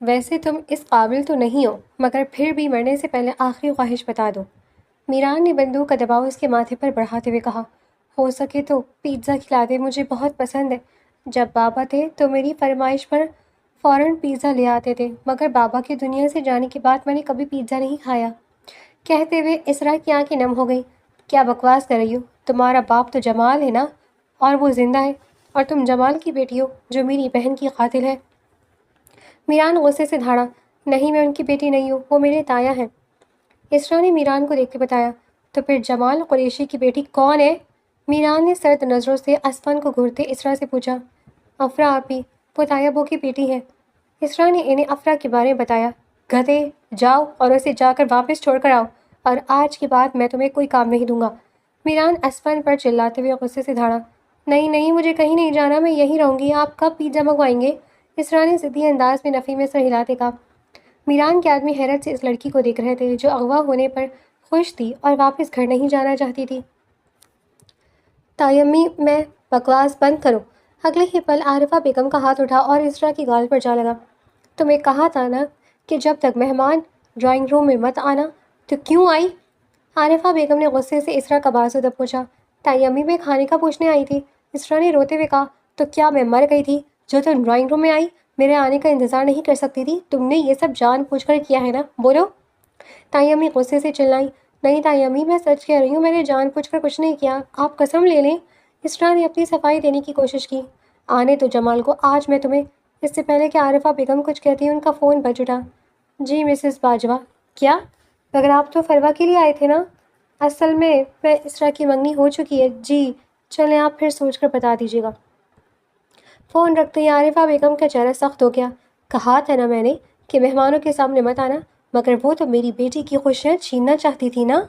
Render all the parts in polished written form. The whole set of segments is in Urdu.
ویسے تم اس قابل تو نہیں ہو، مگر پھر بھی مرنے سے پہلے آخری خواہش بتا دو۔ میران نے بندوق کا دباؤ اس کے ماتھے پر بڑھاتے ہوئے کہا، ہو سکے تو پیزا کھلا دے، مجھے بہت پسند ہے۔ جب بابا تھے تو میری فرمائش پر فوراً پیزا لے آتے تھے، مگر بابا کی دنیا سے جانے کے بعد میں نے کبھی پیزا نہیں کھایا۔ کہتے ہوئے اسرا کی آنکھیں نم ہو گئیں۔ کیا بکواس کر رہی ہو؟ تمہارا باپ تو جمال ہے نا، اور وہ زندہ ہے، اور تم جمال کی بیٹی ہو جو میری بہن کی قاتل ہے۔ میران غصے سے دھاڑا، نہیں میں ان کی بیٹی نہیں ہوں، وہ میرے تایا ہیں۔ اسرا نے میران کو دیکھ کے بتایا، تو پھر جمال قریشی کی بیٹی کون ہے؟ میران نے سرد نظروں سے اسفن کو گھورتے اسرا سے پوچھا۔ افرا آپی، وہ تایا بو کی بیٹی ہے۔ اسرا نے انہیں افرا کے بارے میں بتایا۔ گدھے، جاؤ اور اسے جا کر واپس چھوڑ کر آؤ، اور آج کے بعد میں تمہیں کوئی کام نہیں دوں گا۔ میران اسفن پر چلاتے ہوئے غصے سے دھاڑا، نہیں نہیں، مجھے کہیں نہیں جانا، میں یہیں رہوں گی، آپ کب پیزا منگوائیں گے؟ اسرا نے ضدی انداز میں نفی میں سر ہلاتے کہا۔ میران کے آدمی حیرت سے اس لڑکی کو دیکھ رہے تھے جو اغوا ہونے پر خوش تھی اور واپس گھر نہیں جانا چاہتی تھی۔ تایمی، میں بکواس بند کرو۔ اگلے ہی پل عارفہ بیگم کا ہاتھ اٹھا اور اسرا کی گال پر جا لگا۔ تمہیں کہا تھا نا کہ جب تک مہمان ڈرائنگ روم میں مت آنا، تو کیوں آئی؟ عارفہ بیگم نے غصے سے اسرا کا بازو دب پوچھا۔ تایمی، میں کھانے کا پوچھنے آئی تھی، اسرا نے روتے ہوئے کہا۔ تو کیا میں مر گئی تھی جو تم ڈرائنگ روم میں آئی؟ میرے آنے کا انتظار نہیں کر سکتی تھی؟ تم نے یہ سب جان بوجھ کر کیا ہے نا، بولو۔ تایمی غصے سے چلائی، نہیں تایمی، میں سچ کہہ رہی ہوں، میں نے جان بوجھ کر کچھ نہیں کیا، آپ قسم لے لیں۔ اسرا نے اپنی صفائی دینے کی کوشش کی۔ آنے تو جمال کو، آج میں تمہیں… اس سے پہلے کہ عارفہ بیگم کچھ کہتی ان کا فون بج اٹھا۔ جی مسز باجوہ، کیا؟ مگر آپ تو فروا کے لیے آئے تھے نا؟ اصل میں اسرا کی منگنی ہو چکی ہے۔ جی چلیں، آپ پھر سوچ کر بتا دیجیے گا۔ فون رکھتے ہی عارفہ بیگم کا چہرہ سخت ہو گیا۔ کہا تھا نا میں نے کہ مہمانوں کے سامنے مت آنا، مگر وہ تو میری بیٹی کی خوشیاں چھیننا چاہتی تھی نا۔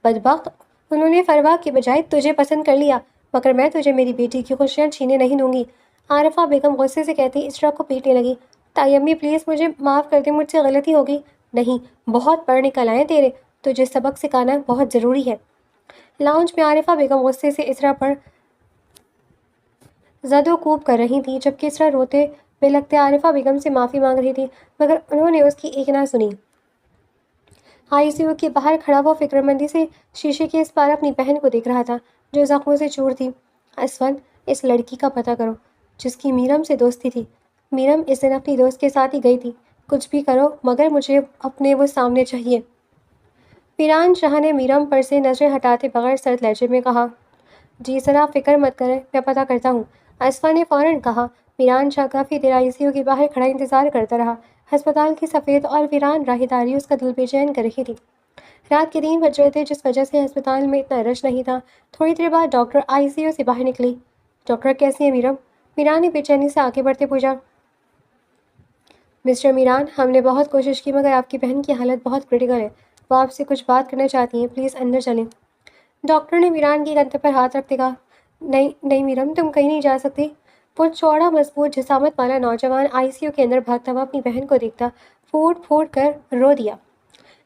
بدبخت، انہوں نے فروا کے بجائے تجھے پسند کر لیا، مگر میں تجھے میری بیٹی کی خوشیاں چھینے نہیں دوں گی۔ عارفہ بیگم غصے سے کہتی اسرا کو پیٹنے لگی۔ تایمی پلیز مجھے معاف کر دے، مجھ سے غلطی ہو گئی۔ نہیں، بہت پڑھ نکل آئے تیرے، تجھے سبق سکھانا بہت ضروری ہے۔ لاؤنج میں عارفہ بیگم غصے سے اسرا پر زد و کوب کر رہی تھی، جبکہ اسرا روتے بے لگتے عارفہ بیگم سے معافی مانگ رہی تھی، مگر انہوں نے اس کی ایک نہ سنی۔ آئی سی یو کے باہر کھڑا وہ فکر مندی سے شیشے کے اس پار اپنی بہن کو دیکھ رہا تھا جو زخموں سے چور تھی۔ اسفن، اس لڑکی کا پتہ کرو جس کی میرم سے دوستی تھی۔ میرم اس دن اپنی دوست کے ساتھ ہی گئی تھی۔ کچھ بھی کرو، مگر مجھے اپنے وہ سامنے چاہیے۔ پیران شاہ نے میرم پر سے نظریں ہٹاتے بغیر سرد لہجے میں کہا، جی سر، آپ فکر مت کریں، میں پتہ کرتا ہوں۔ اسفا نے فوراً کہا۔ میران شاہ کافی دیر آئی سی یو کے باہر کھڑا انتظار کرتا رہا۔ ہسپتال کی سفید اور ویران راہداری اس کا دل بے چین کر رہی تھی۔ رات کے 3 بج رہے تھے، جس وجہ سے ہسپتال میں اتنا رش نہیں تھا۔ تھوڑی دیر بعد ڈاکٹر آئی سی یو سے باہر نکلی۔ ڈاکٹر کیسی ہیں میرم؟ میران نے بے چینی سے آگے بڑھتے پوچھا۔ مسٹر میران، ہم نے بہت کوشش کی، مگر آپ کی بہن کی حالت بہت کریٹیکل ہے، وہ آپ سے کچھ بات کرنا چاہتی ہیں، پلیز اندر چلیں۔ ڈاکٹر نے میران کی کندھے پر ہاتھ رکھتے کہا، نہیں نہیں میرم، تم کہیں نہیں جا سکتی۔ وہ چوڑا مضبوط جسامت والا نوجوان آئی سی یو کے اندر بھاگتا ہوا اپنی بہن کو دیکھتا پھوٹ پھوٹ کر رو دیا۔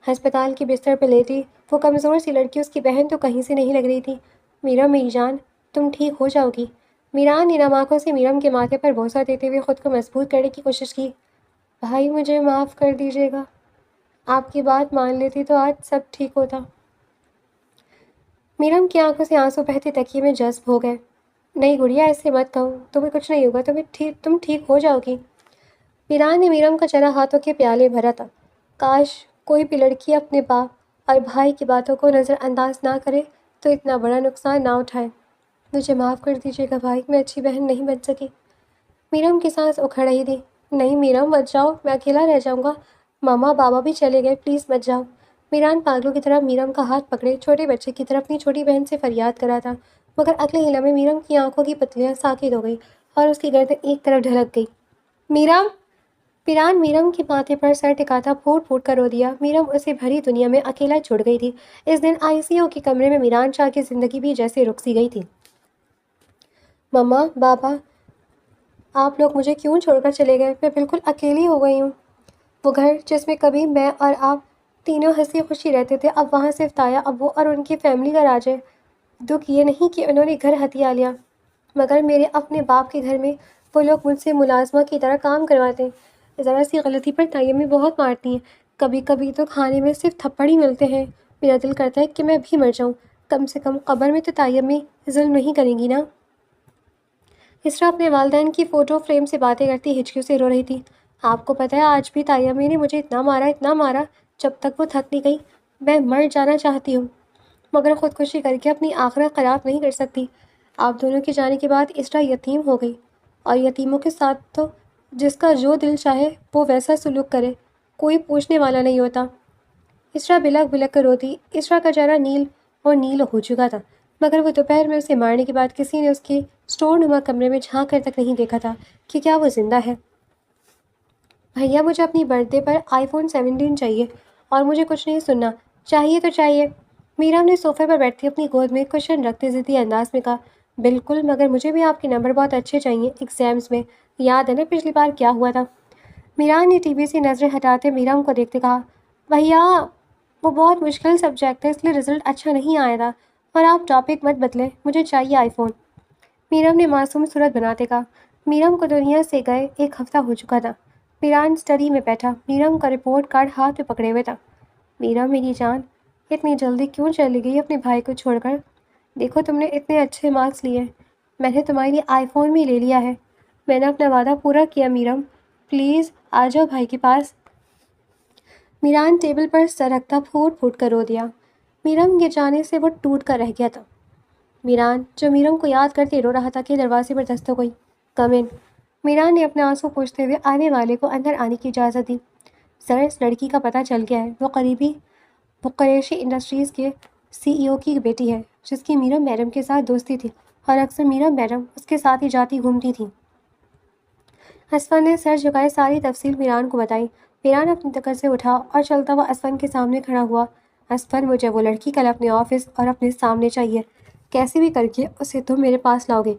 ہسپتال کے بستر پہ لیٹی وہ کمزور سی لڑکی، اس کی بہن تو کہیں سے نہیں لگ رہی تھی۔ میرم میری جان، تم ٹھیک ہو جاؤ گی۔ میران نے نم آنکھوں سے میرم کے ماتھے پر بوسہ دیتے ہوئے خود کو مضبوط کرنے کی کوشش کی۔ بھائی مجھے معاف کر دیجیے گا، آپ کی بات مان لیتی تو آج سب ٹھیک ہوتا۔ میرم کی آنکھوں سے آنسو بہتے تکیے میں جذب ہو گئے۔ نہیں گڑیا، ایسے مت کہو، تمہیں کچھ نہیں ہوگا، تم ٹھیک ہو جاؤ گی۔ میران نے میرم کا چہرہ ہاتھوں کے پیالے بھرا تھا۔ کاش کوئی بھی لڑکی اپنے باپ اور بھائی کی باتوں کو نظر انداز نہ کرے تو اتنا بڑا نقصان نہ اٹھائے۔ مجھے معاف کر دیجیے گا بھائی، میں اچھی بہن نہیں بن سکی۔ میرم کی سانس اکھڑ رہی تھی۔ نہیں میرم مت جاؤ، میں اکیلا رہ جاؤں گا، ماما بابا بھی چلے گئے، پلیز مت جاؤ۔ میران پاگلوں کی طرح میرم کا ہاتھ پکڑے چھوٹے بچے کی طرح اپنی چھوٹی بہن سے فریاد کرا تھا، مگر اگلے ہی لمحے میرم کی آنکھوں کی پتلیاں ساکت ہو گئی اور اس کی گردن ایک طرف ڈھلک گئی۔ میرم! پیران میرم کے ماتھے پر سر ٹکاتا پھوٹ پھوٹ کر رو دیا۔ میرم اسے بھری دنیا میں اکیلا چھوڑ گئی تھی۔ اس دن آئی سی یو کے کمرے میں میران شاہ کی زندگی بھی جیسے رک سی گئی تھی۔ مما، بابا، آپ لوگ مجھے کیوں چھوڑ کر چلے گئے؟ میں بالکل اکیلی ہو گئی ہوں۔ وہ گھر جس میں کبھی میں اور آپ تینوں ہنسی خوشی رہتے تھے، اب وہاں صرف تایا ابو اور ان کی فیملی کا راج ہے۔ دکھ یہ نہیں کہ انہوں نے گھر ہتھیا لیا، مگر میرے اپنے باپ کے گھر میں وہ لوگ مجھ سے ملازمہ کی طرح کام کرواتے ہیں۔ ذرا سی غلطی پر تیمی بہت مارتی ہیں، کبھی کبھی تو کھانے میں صرف تھپڑ ہی ملتے ہیں۔ میرا دل کرتا ہے کہ میں بھی مر جاؤں، کم سے کم قبر میں تو تیمی ظلم نہیں کریں گی نا۔ اسرا اپنے والدین کی فوٹو فریم سے باتیں کرتی ہچکیوں سے رو رہی تھی۔ آپ کو پتہ ہے آج بھی تیمی نے مجھے اتنا مارا، جب تک وہ تھک نہیں گئی۔ میں مر جانا چاہتی ہوں، مگر خودکشی کر کے اپنی آخرت خراب نہیں کر سکتی۔ آپ دونوں کے جانے کے بعد اسرا یتیم ہو گئی، اور یتیموں کے ساتھ تو جس کا جو دل چاہے وہ ویسا سلوک کرے، کوئی پوچھنے والا نہیں ہوتا۔ اسرا بلک بلک کر روتی۔ اسرا کا چہرہ نیل اور نیل ہو چکا تھا، مگر وہ دوپہر میں اسے مارنے کے بعد کسی نے اس کے اسٹور نما کمرے میں جھانک کر تک نہیں دیکھا تھا کہ کیا وہ زندہ ہے۔ بھیا مجھے اپنی برتھ ڈے پر آئی فون 17 چاہیے، اور مجھے کچھ نہیں سننا، چاہیے تو چاہیے۔ میرا نے صوفے پر بیٹھتی اپنی گود میں کشن رکھتے ضدی انداز میں کہا، بالکل، مگر مجھے بھی آپ کے نمبر بہت اچھے چاہیے ایگزامز میں۔ یاد ہے نا پچھلی بار کیا ہوا تھا؟ میران نے ٹی وی سے نظریں ہٹاتے میرام کو دیکھتے کہا، بھیا وہ بہت مشکل سبجیکٹ ہے، اس لیے رزلٹ اچھا نہیں آیا تھا، اور آپ ٹاپک مت بدلیں، مجھے چاہیے آئی فون۔ میرم نے معصوم صورت بناتے کہا۔ میرم کو دنیا سے گئے 1 ہفتہ ہو چکا تھا۔ میران اسٹڈی میں بیٹھا میرم کا رپورٹ کارڈ ہاتھ میں پکڑے ہوئے تھا۔ میرم میری جان، اتنی جلدی کیوں چلی گئی اپنے بھائی کو چھوڑ کر؟ دیکھو تم نے اتنے اچھے مارکس لیے، میں نے تمہارے لیے آئی فون بھی لے لیا ہے۔ میں نے اپنا وعدہ پورا کیا میرم، پلیز آ جاؤ بھائی کے پاس۔ میران ٹیبل پر سر رکھتا پھوٹ پھوٹ کر رو دیا۔ میرم کے جانے سے وہ ٹوٹ کر رہ گیا تھا۔ میران جو میرم کو یاد کرتے رو رہا تھا کہ دروازے پر دستک ہوئی۔ کم ان۔ میران نے اپنے آنسو پوچھتے ہوئے آنے والے کو اندر آنے کی اجازت دی۔ سر اس لڑکی کا پتہ چل گیا ہے، وہ قریشی انڈسٹریز کے CEO کی بیٹی ہے، جس کی میرم میڈم کے ساتھ دوستی تھی، اور اکثر میرم میڈم اس کے ساتھ ہی جاتی گھومتی تھیں۔ اسفن نے سر جھکائے ساری تفصیل میران کو بتائی۔ میران اپنی ٹکر سے اٹھا اور چلتا ہوا اسفن کے سامنے کھڑا ہوا۔ اسفن، مجھے وہ لڑکی کل اپنے آفس اور اپنے سامنے چاہیے، کیسے بھی کر کے اسے تم میرے پاس لاؤ گے۔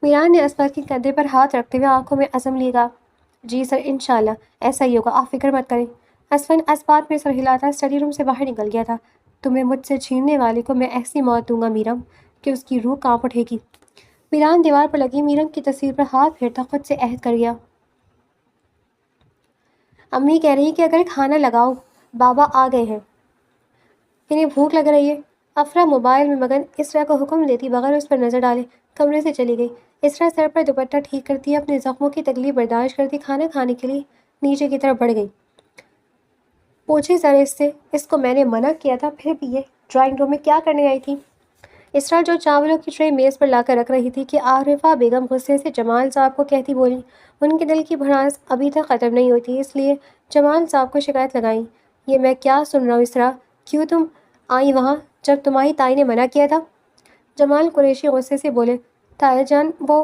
میران نے اسفن کے کندھے پر ہاتھ رکھتے ہوئے آنکھوں میں عزم لیے کہا، جی سر، انشاءاللہ ایسا ہی ہوگا، آپ فکر مت کریں۔ اسفن اس بات میں سر ہلاتا اسٹڈی روم سے باہر نکل گیا تھا۔ تمہیں مجھ سے چھیننے والے کو میں ایسی موت دوں گا میرم کہ اس کی روح کانپ اٹھے گی۔ میران دیوار پر لگی میرم کی تصویر پر ہاتھ پھیرتا خود سے عہد کر گیا۔ امی کہہ رہی کہ اگر کھانا لگاؤ، بابا آ گئے ہیں، انہیں بھوک لگ رہی ہے۔ افرا موبائل میں مگن اسرا کو حکم دیتی بغیر اس پر نظر ڈالے کمرے سے چلی گئی۔ اسرا سر پر دوپٹہ ٹھیک کرتی اپنے زخموں کی تکلیف برداشت کرتی کھانا کھانے کے لیے نیچے کی طرف بڑھ گئی۔ پوچھے ذرا اس سے، اس کو میں نے منع کیا تھا، پھر بھی یہ ڈرائنگ روم میں کیا کرنے آئی تھی؟ اسرا جو چاولوں کی ٹرے میز پر لا کر رکھ رہی تھی کہ عارفہ بیگم غصے سے جمال صاحب کو کہتی بولی، ان کے دل کی بھڑاس ابھی تک ختم نہیں ہوتی، اس لیے جمال صاحب کو شکایت لگائی، یہ میں کیا سن رہا ہوں اسرا، کیوں تم آئی وہاں جب تمہاری تائی نے منع کیا تھا؟ جمال قریشی غصے سے بولے، تایا جان، وہ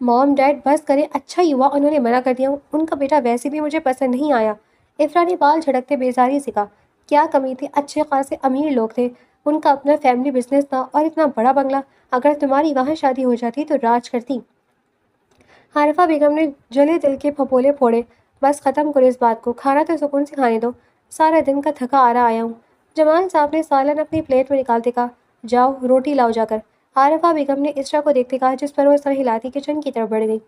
موم ڈیڈ بس کرے، اچھا ہی ہوا انہوں نے منع کر دیا، ان کا بیٹا ویسے بھی مجھے پسند نہیں آیا۔ افرا نے بال جھڑکتے بیزاری سے کہا، کیا کمی تھی، اچھے خاصے امیر لوگ تھے، ان کا اپنا فیملی بزنس تھا اور اتنا بڑا بنگلہ، اگر تمہاری وہاں شادی ہو جاتی تو راج کرتی۔ عارفہ بیگم نے جلے دل کے پھپولے پھوڑے، بس ختم کرو اس بات کو، کھانا تو سکون سے کھانے دو، سارا دن کا تھکا آ رہا آیا ہوں۔ جمال صاحب نے سالن اپنی پلیٹ میں نکالتے کہا، جاؤ روٹی لاؤ جا کر۔ عارفہ بیگم نے اسرا کو دیکھتے کہا، جس پر وہ سر ہلاتی کچن کی طرف بڑھ گئی۔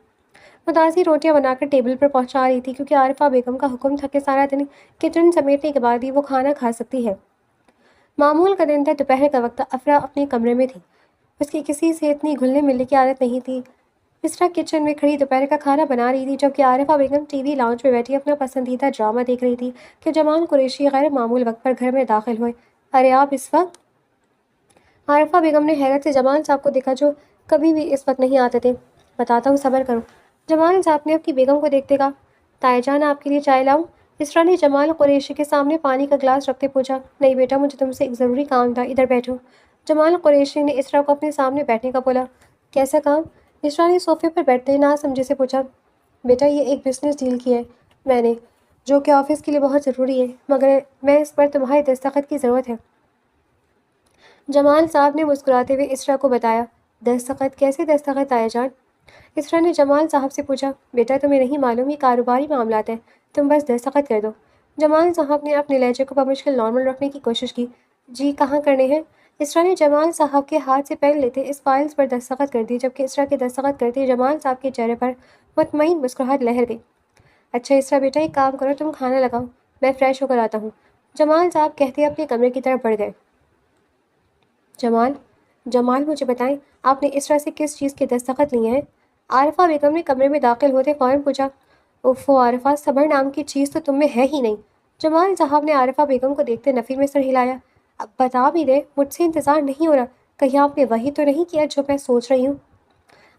متاثر روٹیاں بنا کر ٹیبل پر پہنچا رہی تھی کیونکہ عارفہ بیگم کا حکم تھا کہ سارا دن کچن سمیٹنے کے بعد ہی وہ کھانا کھا سکتی ہے۔ معمول کا دن تھا، دوپہر کا وقت، افرا اپنے کمرے میں تھی، اس کی کسی سے اتنی گھلنے ملنے کی عادت نہیں تھی۔ اسرا کچن میں کھڑی دوپہر کا کھانا بنا رہی تھی، جبکہ عارفہ بیگم ٹی وی لاؤنج میں بیٹھی اپنا پسندیدہ ڈرامہ دیکھ رہی تھی کہ جمال قریشی غیر معمول وقت پر گھر میں داخل ہوئے۔ ارے آپ اس وقت؟ عارفہ بیگم نے حیرت سے جمال صاحب کو دیکھا جو کبھی بھی اس وقت نہیں آتے تھے۔ بتاتا ہوں، صبر کرو۔ جمال صاحب نے اپنی بیگم کو دیکھتے کہا، تائی جان آپ کے لیے چائے لاؤں؟ اسرا نے جمال قریشی کے سامنے پانی کا گلاس رکھتے پوچھا، نہیں بیٹا، مجھے تم سے ایک ضروری کام تھا، ادھر بیٹھو۔ جمال قریشی نے اسرا کو اپنے سامنے بیٹھنے کا بولا۔ کیسا کام؟ اسرا نے صوفے پر بیٹھتے نہ سمجھے سے پوچھا۔ بیٹا یہ ایک بزنس ڈیل کی ہے میں نے، جو کہ آفس کے لیے بہت ضروری ہے، مگر میں اس پر تمہارے دستخط کی ضرورت ہے۔ جمال صاحب نے مسکراتے ہوئے اسرا کو بتایا۔ دستخط؟ کیسے دستخط تایا جان؟ اسرا نے جمال صاحب سے پوچھا۔ بیٹا تمہیں نہیں معلوم، یہ کاروباری معاملات ہیں، تم بس دستخط کر دو۔ جمال صاحب نے اپنے لہجے کو بمشکل نارمل رکھنے کی کوشش کی۔ جی کہاں کرنے ہیں؟ اسرا نے جمال صاحب کے ہاتھ سے پین لیتے اس فائلز پر دستخط کر دی، جبکہ اسرا کے دستخط کرتے جمال صاحب کے چہرے پر مطمئن مسکراہٹ لہر گئی۔ اچھا اسرا بیٹا ایک کام کرو، تم کھانا لگاؤ، میں فریش ہو کر آتا ہوں، جمال صاحب کہتے اپنے کمرے کی طرف بڑھ گئے۔ جمال جمال مجھے بتائیں، آپ نے اسرا سے کس چیز کے دستخط لیے ہیں؟ عارفہ بیگم نے کمرے میں داخل ہوتے فوراً پوچھا۔ اوفو عارفہ، صبر نام کی چیز تو تم میں ہے ہی نہیں۔ جمال صاحب نے عارفہ بیگم کو دیکھتے نفی میں سر ہلایا۔ اب بتا بھی دے، مجھ سے انتظار نہیں ہو رہا، کہیں آپ نے وہی تو نہیں کیا جو میں سوچ رہی ہوں؟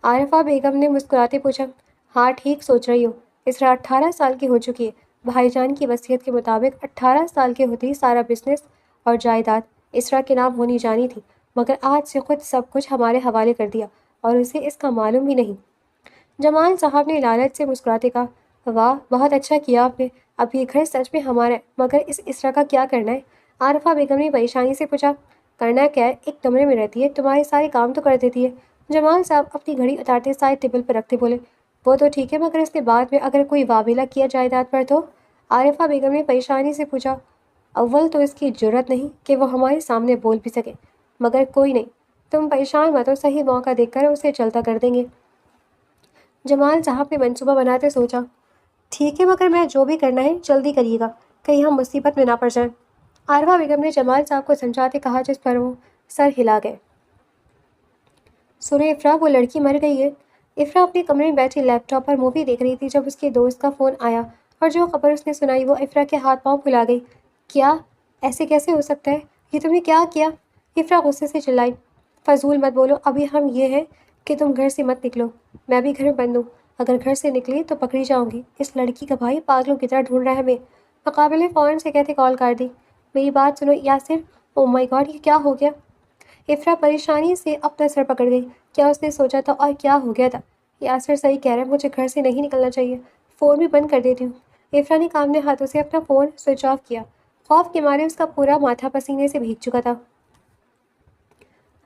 عارفہ بیگم نے مسکراتے پوچھا۔ ہاں ٹھیک سوچ رہی ہو، اسرا 18 سال کی ہو چکی ہے، بھائی جان کی وصیت کے مطابق 18 سال کے ہوتے ہی سارا بزنس اور جائیداد اسرا کے نام ہونی جانی تھی، مگر آج سے خود سب کچھ ہمارے حوالے کر دیا اور اسے اس کا معلوم بھی نہیں۔ جمال صاحب نے لالچ سے مسکراتے کہا، واہ بہت اچھا کیا آپ نے، اب یہ گھر سچ میں ہمارا ہے، مگر اس اسرا کا کیا کرنا ہے؟ عارفہ بیگم نے پریشانی سے پوچھا۔ کرنا کیا ہے، ایک کمرے میں رہتی ہے، تمہارے سارے کام تو کر دیتی ہے۔ جمال صاحب اپنی گھڑی اتارتے سائے ٹیبل پر رکھتے بولے، وہ تو ٹھیک ہے، مگر اس کے بعد میں اگر کوئی واویلا کیا جائیداد پر تو؟ عارفہ بیگم نے پریشانی سے پوچھا۔ اول تو اس کی جرت نہیں کہ وہ ہمارے سامنے بول بھی سکے، مگر کوئی نہیں، تم پریشان مت ہو، صحیح موقع دیکھ کر اسے چلتا کر دیں گے۔ جمال صاحب نے منصوبہ بناتے سوچا، ٹھیک ہے، مگر میں جو بھی کرنا ہے جلدی کریے گا، کہیں ہم مصیبت میں نہ پڑ جائیں۔ عارفہ بیگم نے جمال صاحب کو سمجھاتے کہا، جس پر وہ سر ہلا گئے۔ سنو افرا، وہ لڑکی مر گئی ہے۔ افرا اپنے کمرے میں بیٹھی لیپ ٹاپ پر مووی دیکھ رہی تھی جب اس کے دوست کا فون آیا، اور جو خبر اس نے سنائی وہ افرا کے ہاتھ پاؤں پھلا گئی۔ کیا؟ ایسے کیسے ہو سکتا ہے؟ یہ تم نے کیا کیا؟ افرا غصے سے چلائی۔ فضول مت بولو، ابھی ہم یہ ہے کہ تم گھر سے مت نکلو، میں بھی گھر میں بند ہوں، اگر گھر سے نکلی تو پکڑی جاؤں گی، اس لڑکی کا بھائی پاگلوں کی طرح ڈھونڈ رہا ہے ہمیں۔ مقابلے فوراً سے کہتے کال کر دی۔ میری بات سنو یاسر، او مائی گاڈ، یہ کیا ہو گیا؟ افرا پریشانی سے اپنا سر پکڑ گئی، کیا اس نے سوچا تھا اور کیا ہو گیا تھا؟ یاسر صحیح کہہ رہا ہے، مجھے گھر سے نہیں نکلنا چاہیے، فون بھی بند کر دیتی ہوں۔ افرا نے کامنے ہاتھوں سے اپنا فون سوئچ آف کیا، خوف کے مارے اس کا پورا ماتھا پسینے سے بھیگ چکا تھا۔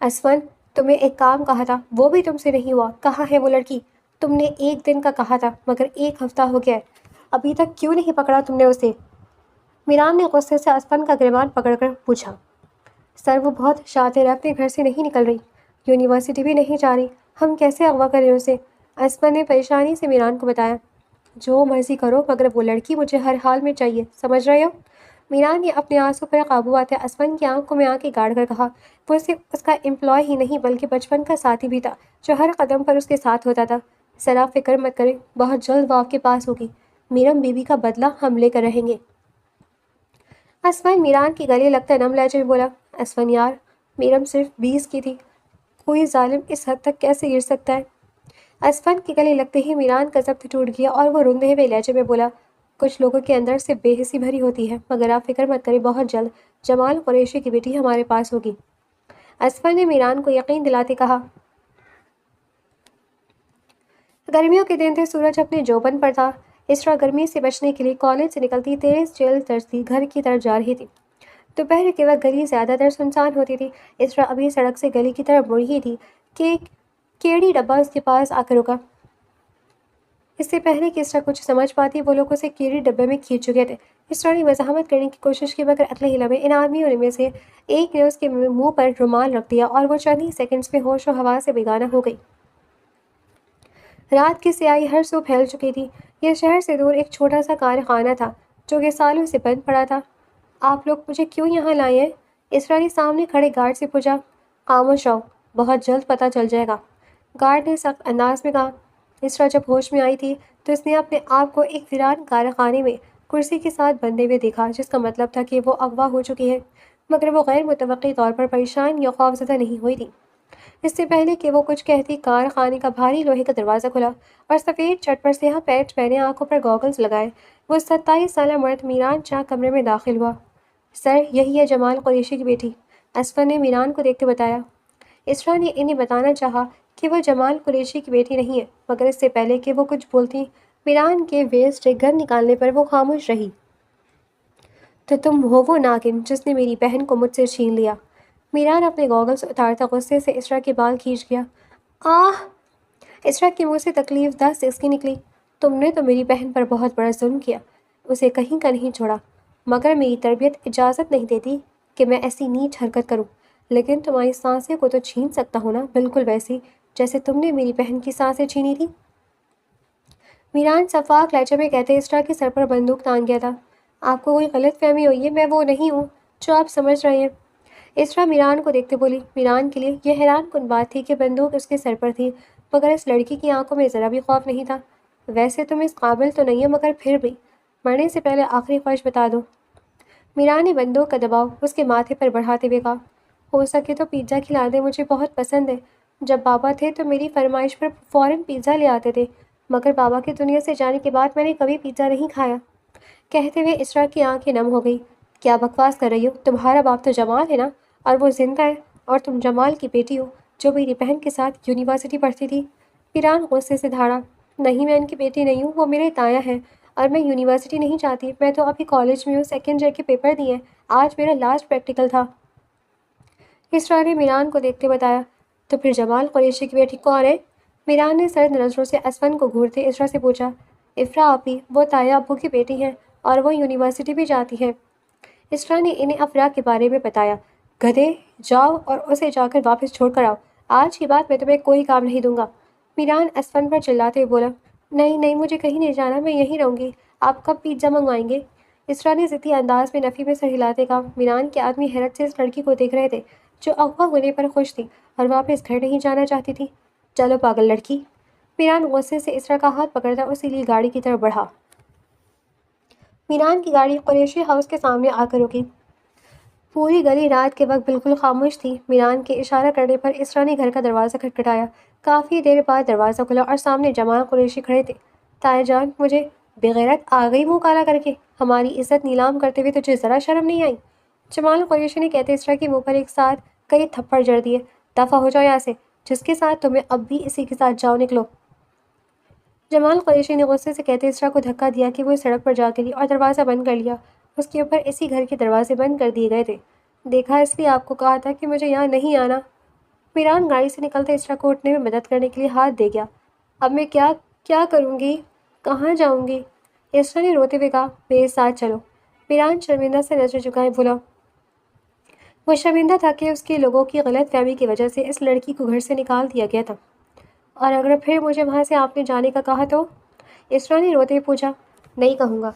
اسفن، تمہیں ایک کام کہا تھا، وہ بھی تم سے نہیں ہوا، کہاں ہے وہ لڑکی؟ تم نے 1 دن کا کہا تھا، مگر 1 ہفتہ ہو گیا ہے، ابھی تک کیوں نہیں پکڑا تم نے اسے؟ میران نے غصے سے اسفن کا گریبان پکڑ کر پوچھا۔ سر وہ بہت شاطر ہے، اپنے گھر سے نہیں نکل رہی، یونیورسٹی بھی نہیں جا رہی، ہم کیسے اغوا کریں اسے؟ اسفن نے پریشانی سے میران کو بتایا۔ جو مرضی کرو، مگر وہ لڑکی مجھے ہر حال میں چاہیے، سمجھ رہے ہو؟ میران نے اپنے آنسوں پر قابو آتے اسفن کی آنکھوں میں آنکھیں گاڑ کر کہا، وہ صرف اس کا امپلائی ہی نہیں بلکہ بچپن کا ساتھی بھی تھا، جو ہر قدم پر اس کے ساتھ ہوتا تھا۔ سر آپ فکر مت کریں، بہت جلد وہ آپ کے پاس ہوگی، میرم بیوی کا بدلہ ہم لے کر رہیں گے۔ اسفن میران کی گلے لگتا نم لہجے میں بولا، اسفن یار، میرم صرف 20 کی تھی، کوئی ظالم اس حد تک کیسے گر سکتا ہے؟ اسفن کے گلے لگتے ہی میران کا ضبط ٹوٹ گیا اور وہ روندے ہوئے لہجے میں بولا، کچھ لوگوں کے اندر سے بے حسی بھری ہوتی ہے، مگر آپ فکر مت کریں، بہت جلد جمال قریشی کی بیٹی ہمارے پاس ہوگی۔ اسفن نے میران کو یقین دلاتے کہا۔ گرمیوں کے دن تھے، سورج اپنے جوبن پر تھا، اسرا گرمی سے بچنے کے لیے کالج سے نکلتی تیز چل ترستی گھر کی طرف جا رہی تھی۔ دوپہر کے وقت گلی زیادہ تر سنسان ہوتی تھی، اسرا ابھی سڑک سے گلی کی طرف مڑ ہی تھی کہ ایک کیڑی ڈبہ اس کے پاس آ کر رکا۔ اس سے پہلے کہ اسرا کچھ سمجھ پاتی، وہ لوگ اسے کیڑی ڈبے میں کھینچ چکے تھے۔ اسرا نے مزاحمت کرنے کی کوشش کی، مگر اگلے ہی لمحے ان آدمیوں میں سے ایک نے اس کے منہ پر رومال رکھ دیا اور وہ چند ہی سیکنڈز میں ہوش و حواس سے بیگانہ ہو گئی۔ رات کی سیاہی ہر سو پھیل چکی تھی۔ یہ شہر سے دور ایک چھوٹا سا کارخانہ تھا جو کہ سالوں سے بند پڑا تھا۔ آپ لوگ مجھے کیوں یہاں لائے ہیں؟ اسرا نے سامنے کھڑے گارڈ سے پوچھا۔ خاموش رہو، بہت جلد پتہ چل جائے گا، گارڈ نے سخت انداز میں کہا۔ اسرا جب ہوش میں آئی تھی تو اس نے اپنے آپ کو ایک ویران کارخانے میں کرسی کے ساتھ بندھے ہوئے دیکھا، جس کا مطلب تھا کہ وہ اغوا ہو چکی ہے، مگر وہ غیر متوقع طور پر پریشان یا خوفزدہ نہیں ہوئی تھی۔ اس سے پہلے کہ وہ کچھ کہتی، کارخانے کا بھاری لوہے کا دروازہ کھلا اور سفید شرٹ پر سیاہ پینٹ پہنے، آنکھوں پر گوگلز لگائے، وہ 27 سالہ مرد میران چاہ کمرے میں داخل ہوا۔ سر، یہی ہے جمال قریشی کی بیٹی، اسفن نے میران کو دیکھتے بتایا۔ اسرا نے انہیں بتانا چاہا کہ وہ جمال قریشی کی بیٹی نہیں ہے، مگر اس سے پہلے کہ وہ کچھ بولتی، میران کے ویسٹ سے گن نکالنے پر وہ خاموش رہی۔ تو تم ہو وہ ناگن جس نے میری بہن کو مجھ سے چھین لیا؟ میران اپنے گوگلز اتارتا غصے سے اسرا کے بال کھینچ گیا۔ آہ! اسرا کے منہ سے تکلیف دہ سسکی نکلی۔ تم نے تو میری بہن پر بہت بڑا ظلم کیا، اسے کہیں کا نہیں چھوڑا، مگر میری تربیت اجازت نہیں دیتی کہ میں ایسی نیچ حرکت کروں، لیکن تمہاری سانسیں کو تو چھین سکتا ہوں نا، بالکل ویسی جیسے تم نے میری بہن کی سانسیں چھینی تھی۔ میران شفاق لہجے میں کہتے اسرا کے سر پر بندوق ٹانگ گیا تھا۔ آپ کو کوئی غلط فہمی ہوئی ہے، میں وہ نہیں ہوں جو آپ سمجھ رہے ہیں۔ اسرا میران کو دیکھتے بولی۔ میران کے لیے یہ حیران کن بات تھی کہ بندوق اس کے سر پر تھی، مگر اس لڑکی کی آنکھوں میں ذرا بھی خوف نہیں تھا۔ ویسے تم اس قابل تو نہیں ہے، مگر پھر بھی مرنے سے پہلے آخری خواہش بتا دو۔ میران نے بندوق کا دباؤ اس کے ماتھے پر بڑھاتے ہوئے کہا، ہو سکے تو پیزا کھلا دیں، مجھے بہت پسند ہے۔ جب بابا تھے تو میری فرمائش پر فوراً پیزا لے آتے تھے، مگر بابا کی دنیا سے جانے کے بعد میں نے کبھی پیزا نہیں کھایا۔ کہتے ہوئے اسرا کی آنکھیں نم ہو گئی۔ کیا بکواس کر رہی ہو؟ تمہارا باپ تو جمال ہے نا، اور وہ زندہ ہے، اور تم جمال کی بیٹی ہو جو میری بہن کے ساتھ یونیورسٹی پڑھتی تھی۔ پیران غصے سے دھاڑا، نہیں میں ان کی بیٹی نہیں ہوں، وہ میرے تایا ہیں، اور میں یونیورسٹی نہیں چاہتی، میں تو ابھی کالج میں ہوں، سیکنڈ ایئر کے پیپر دیے ہیں، آج میرا لاسٹ پریکٹیکل تھا۔ اسرا نے میران کو دیکھتے بتایا، تو پھر جمال قریشی کی بیٹی کون ہے؟ میران نے سرد نظروں سے اسفن کو گھورتے اسرا سے پوچھا۔ افرا آپی، وہ تایا ابو کی بیٹی ہیں، اور وہ یونیورسٹی بھی جاتی ہیں۔ اسرا نے انہیں افرا کے بارے میں بتایا۔ گدھے، جاؤ اور اسے جا کر واپس چھوڑ کر آؤ، آج کی بات میں تمہیں کوئی کام نہیں دوں گا۔ میران اسفن پر چلاتے ہوئے بولا، نہیں نہیں، مجھے کہیں نہیں جانا، میں یہیں رہوں گی، آپ کب پیزا منگوائیں گے؟ اسرا نے ضدی انداز میں نفی میں سر ہلاتے کہا۔ میران کے آدمی حیرت سے اس لڑکی کو دیکھ رہے تھے جو اغوا ہونے پر خوش تھی اور واپس گھر نہیں جانا چاہتی تھی۔ چلو پاگل لڑکی۔ میران غصے سے اسرا کا ہاتھ پکڑتا اسی لیے گاڑی کی طرف بڑھا۔ میران کی گاڑی قریشی ہاؤس کے سامنے آ کر رکی۔ پوری گلی رات کے وقت بالکل خاموش تھی۔ میران کے اشارہ کرنے پر اسرا نے گھر کا دروازہ کھٹکھٹایا۔ کافی دیر بعد دروازہ کھلا اور سامنے جمال قریشی کھڑے تھے۔ تایا جان، مجھے بغیرت آ گئی منہ کالا کر کے، ہماری عزت نیلام کرتے ہوئے تجھے ذرا شرم نہیں آئی؟ جمال قریشی نے کہتے اسرا کے منہ پر ایک ساتھ کئی تھپڑ جڑ دیے۔ دفع ہو جاؤ یہاں سے، جس کے ساتھ تمہیں اب بھی اسی کے ساتھ جاؤ، نکلو۔ جمال قریشی نے غصے سے کہتے اسرا کو دھکا دیا کہ وہ سڑک پر جا گری اور دروازہ بند کر لیا۔ اس کے اوپر اسی گھر کے دروازے بند کر دیے گئے تھے۔ دیکھا، اس لیے آپ کو کہا تھا کہ مجھے یہاں نہیں آنا۔ میران گاڑی سے نکلتے اسرا کو اٹھنے میں مدد کرنے کے لیے ہاتھ دے گیا۔ اب میں کیا کروں گی؟ کہاں جاؤں گی؟ اسرا نے روتے ہوئے کہا، میرے ساتھ چلو۔ میران شرمندہ سے نظر جھکائے بولا۔ وہ شرمندہ تھا کہ اس کے لوگوں کی غلط فہمی کی وجہ سے اس لڑکی کو گھر سے نکال دیا گیا تھا۔ اور اگر پھر مجھے وہاں سے آپ نے جانے کا کہا تو؟ اسرا نے روتے ہوئے پوچھا۔ نہیں کہوں گا۔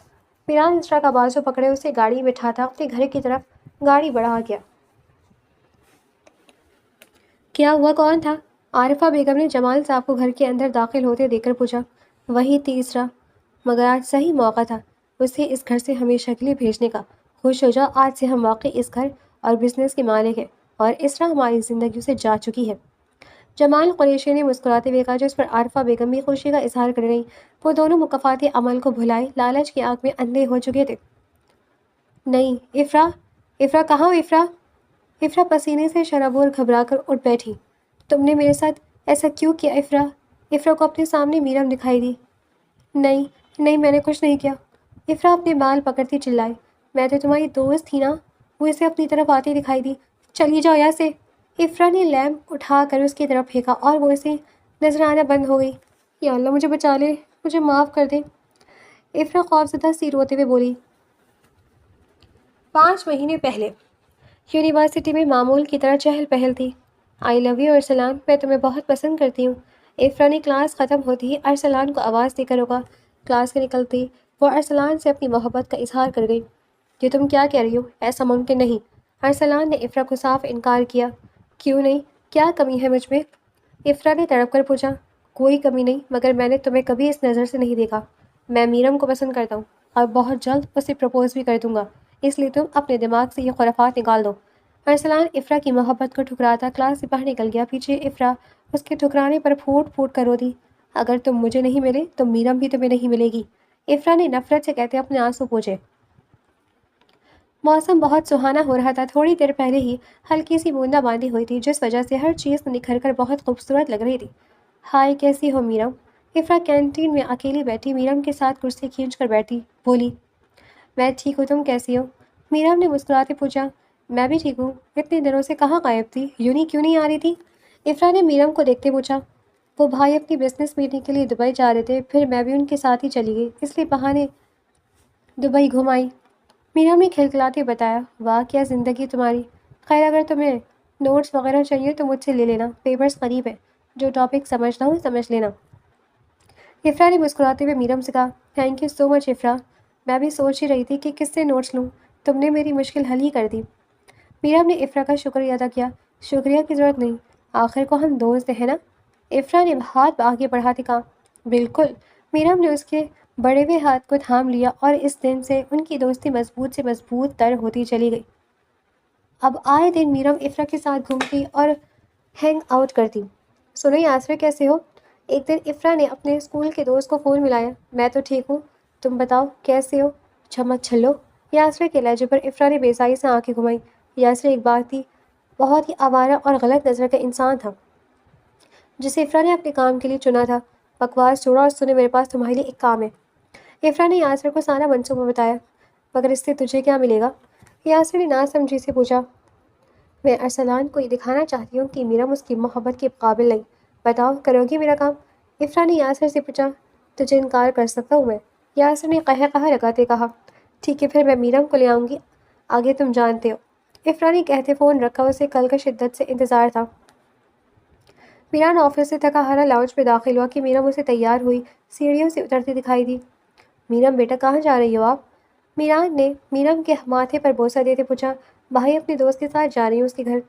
میران اسرا کا بازو پکڑے اسے گاڑی میں بٹھاتا اپنے گھر کی طرف گاڑی بڑھا گیا۔ کیا ہوا، کون تھا؟ عارفہ بیگم نے جمال صاحب کو گھر کے اندر داخل ہوتے دیکھ کر پوچھا۔ وہی تھی اسرا، مگر آج صحیح موقع تھا اسے اس گھر سے ہمیشہ کے لیے بھیجنے کا۔ خوش ہو جا، آج سے ہم واقعی اس گھر اور بزنس کے مالک ہیں، اور اسرا ہماری زندگیوں سے جا چکی ہے۔ جمال قریشی نے مسکراتے ہوئے کہا، جس پر عارفہ بیگم بھی خوشی کا اظہار کر گئیں۔ وہ دونوں مکافاتی عمل کو بھلائے لالچ کی آنکھ میں اندھے ہو چکے تھے۔ نہیں، افرا کہاں ہو؟ افرا پسینے سے شرابور گھبرا کر اٹھ بیٹھی۔ تم نے میرے ساتھ ایسا کیوں کیا افرا؟ افرا کو اپنے سامنے میرم دکھائی دی۔ نہیں نہیں، میں نے کچھ نہیں کیا۔ افرا اپنے بال پکڑتی چلائی، میں تو تمہاری دوست تھی نا؟ وہ اسے اپنی طرف آتی دکھائی دی۔ چلی جاؤ یہاں سے۔ افرا نے لیمپ اٹھا کر اس کی طرف پھینکا اور وہ اسے نظر آنا بند ہو گئی۔ یا اللہ، مجھے بچا لے، مجھے معاف کر دے۔ افرا خوفزدہ سی روتے ہوئے بولی۔ 5 مہینے پہلے یونیورسٹی میں معمول کی طرح چہل پہل تھی۔ آئی لو یو ارسلان، میں تمہیں بہت پسند کرتی ہوں۔ افرا نے کلاس ختم ہوتی ہی ارسلان کو آواز دے کر روکا۔ کلاس کے نکلتی وہ ارسلان سے اپنی محبت کا اظہار کر گئی۔ یہ تم کیا کہہ رہی ہو؟ ایسا ممکن نہیں۔ ارسلان نے افرا کو صاف انکار کیا۔ کیوں نہیں؟ کیا کمی ہے مجھ میں؟ افرا نے تڑپ کر پوچھا۔ کوئی کمی نہیں، مگر میں نے تمہیں کبھی اس نظر سے نہیں دیکھا۔ میں میرم کو پسند کرتا ہوں اور بہت جلد اسے پرپوز بھی کر دوں گا، اس لیے تم اپنے دماغ سے یہ خرافات نکال دو۔ ارسلان افرا کی محبت کو ٹھکراتا کلاس سے باہر نکل گیا۔ پیچھے افرا اس کے ٹھکرانے پر پھوٹ پھوٹ کر روتی۔ اگر تم مجھے نہیں ملے تو میرم بھی تمہیں نہیں ملے گی، افرا نے نفرت سے کہتے اپنے آنسو پوچھے۔ موسم بہت سہانا ہو رہا تھا۔ تھوڑی دیر پہلے ہی ہلکی سی بوندا باندی ہوئی تھی، جس وجہ سے ہر چیز نکھر کر بہت خوبصورت لگ رہی تھی۔ ہائے، کیسی ہو میرم؟ افرا کینٹین میں اکیلی بیٹھی میرم کے ساتھ کرسی کھینچ کر بیٹھی بولی۔ میں ٹھیک ہوں، تم کیسی ہو؟ میرم نے مسکراتے پوچھا۔ میں بھی ٹھیک ہوں۔ اتنے دنوں سے کہاں غائب تھی؟ یونی کیوں نہیں آ رہی تھی؟ افرا نے میرم کو دیکھتے پوچھا۔ وہ بھائی اپنی بزنس میٹنگ کے لیے دبئی جا رہے تھے، پھر میں بھی ان کے ساتھ ہی چلی گئی، اس لیے بہانے دبئی گھم آئی، میرم نے کھلکھلاتے بتایا۔ واہ، کیا زندگی تمہاری۔ خیر، اگر تمہیں نوٹس وغیرہ چاہیے تو مجھ سے لے لینا، پیپرز قریب ہے، جو ٹاپک سمجھنا ہو سمجھ لینا۔ افرا نے مسکراتے ہوئے میرم سے کہا، تھینک یو سو مچ افرا، میں بھی سوچ ہی رہی تھی کہ کس سے نوٹس لوں، تم نے میری مشکل حل ہی کر دی۔ میرم نے افرا کا شکریہ ادا کیا۔ شکریہ کی ضرورت نہیں، آخر کو ہم دوست ہیں نا؟ افرا نے ہاتھ آگے بڑھاتے کہا، بالکل۔ میرم نے اس کے بڑے ہوئے ہاتھ کو تھام لیا اور اس دن سے ان کی دوستی مضبوط سے مضبوط تر ہوتی چلی گئی۔ اب آئے دن میرم افرا کے ساتھ گھومتی اور ہینگ آؤٹ کرتی۔ سنو یاسر، کیسے ہو؟ ایک دن افرا نے اپنے اسکول کے دوست کو فون ملایا۔ میں تو ٹھیک ہوں، تم بتاؤ کیسے ہو چھمت چھلو؟ یاسر کے لہجے پر افرا نے بے سائی سے آنکھیں گھمائی۔ یاسر ایک بات تھی، بہت ہی آوارہ اور غلط نظر کا انسان تھا جسے افرا نے اپنے کام کے لیے چنا تھا۔ بکواس چھوڑو اور سنے، میرے پاس تمہارے لیے ایک کام ہے۔ افرا نے یاسر کو سارا منصوبہ بتایا۔ مگر اس سے تجھے کیا ملے گا؟ یاسر نے ناسمجھی سے پوچھا۔ میں ارسلان کو یہ دکھانا چاہتی ہوں کہ میرم اس کی محبت کے قابل نہیں۔ بتاؤ، کرو گی میرا کام؟ افرا نے یاسر سے پوچھا۔ تجھے انکار کر سکتا ہوں میں؟ یاسر نے قہقہہ لگاتے کہا۔ ٹھیک ہے، پھر میں میرم کو لے آؤں گی، آگے تم جانتے ہو۔ افرا نے کہتے فون رکھا، اسے کل کا شدت سے انتظار تھا۔ میران آفس سے تھکا ہارا لاؤنج پہ داخل ہوا کہ میرم اسے تیار ہوئی سیڑھیوں سے اترتی دکھائی دی۔ میرم بیٹا، کہاں جا رہی ہو آپ؟ میران نے میرم کے ماتھے پر بوسہ دیتے پوچھا۔ بھائی اپنے دوست کے ساتھ جا رہی ہوں اس کے گھر۔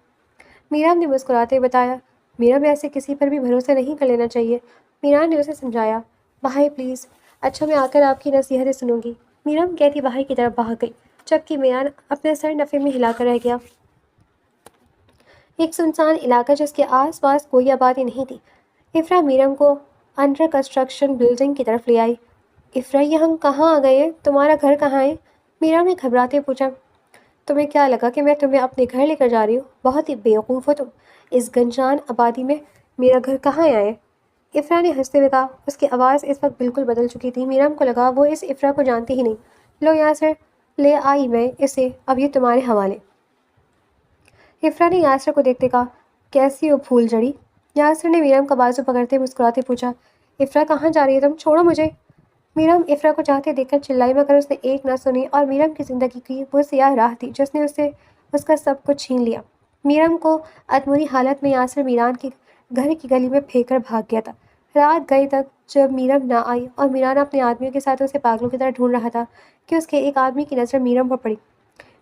میرم نے مسکراتے بتایا۔ میرم، ایسے کسی پر بھی بھروسہ نہیں کر لینا چاہیے، میران نے اسے سمجھایا۔ بھائی پلیز، اچھا میں آ کر آپ کی نصیحتیں سنوں گی، میرم کہتی بھائی کی طرف بھاگ گئی، جبکہ میران اپنے سر نفے میں ہلا کر رہ گیا۔ ایک سنسان علاقہ جس کے آس پاس کوئی آبادی نہیں تھی۔ افرا میرم کو انڈر کنسٹرکشن بلڈنگ کی طرف لے آئی۔ افرا، یہ ہم کہاں آ گئے ہیں؟ تمہارا گھر کہاں ہے؟ میرم نے گھبراتے پوچھا۔ تمہیں کیا لگا کہ میں تمہیں اپنے گھر لے کر جا رہی ہوں؟ بہت ہی بیوقوف ہو تم، اس گنجان آبادی میں میرا گھر کہاں آئے؟ افرا نے ہنستے ہوئے کہا۔ اس کی آواز اس وقت بالکل بدل چکی تھی، میرم کو لگا وہ اس افرا کو جانتی ہی نہیں۔ لو یاسر، لے آئی میں اسے، اب یہ تمہارے حوالے۔ افرا نے یاسر کو دیکھتے کہا، کیسی ہو پھول جڑی؟ یاسر نے میرم کا بازو پکڑتے مسکراتے پوچھا۔ افرا کہاں جا رہی ہے تم؟ چھوڑو مجھے۔ میرم افرا کو جاتے دیکھ کر چلائی، مگر اس نے ایک نہ سنی، اور میرم کی زندگی کی وہ سیاہ راہ تھی جس نے اسے اس کا سب کچھ چھین لیا۔ میرم کو ادمری حالت میں یاسر میران کے گھر کی گلی میں پھینک کر بھاگ گیا تھا۔ رات گئے تک جب میرم نہ آئی اور میران اپنے آدمیوں کے ساتھ اسے پاگلوں کی طرح ڈھونڈ رہا تھا کہ اس کے ایک آدمی کی نظر میرم پر پڑی۔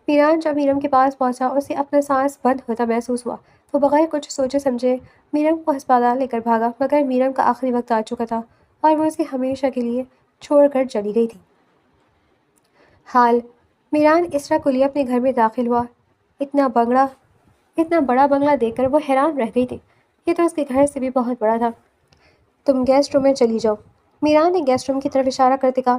میران جب میرم کے پاس پہنچا، اسے اپنا سانس بند ہوتا محسوس ہوا۔ وہ بغیر کچھ سوچے سمجھے میرم کو ہسپتال لے کر بھاگا، مگر میرم کا آخری وقت آ چکا تھا اور وہ اسے ہمیشہ کے لیے چھوڑ کر چلی گئی تھی۔ حال میران اسرا کو لیے اپنے گھر میں داخل ہوا۔ اتنا بڑا بنگلہ دیکھ کر وہ حیران رہ گئی تھی، یہ تو اس کے گھر سے بھی بہت بڑا تھا۔ تم گیسٹ روم میں چلی جاؤ، میران نے گیسٹ روم کی طرف اشارہ کرتے کہا۔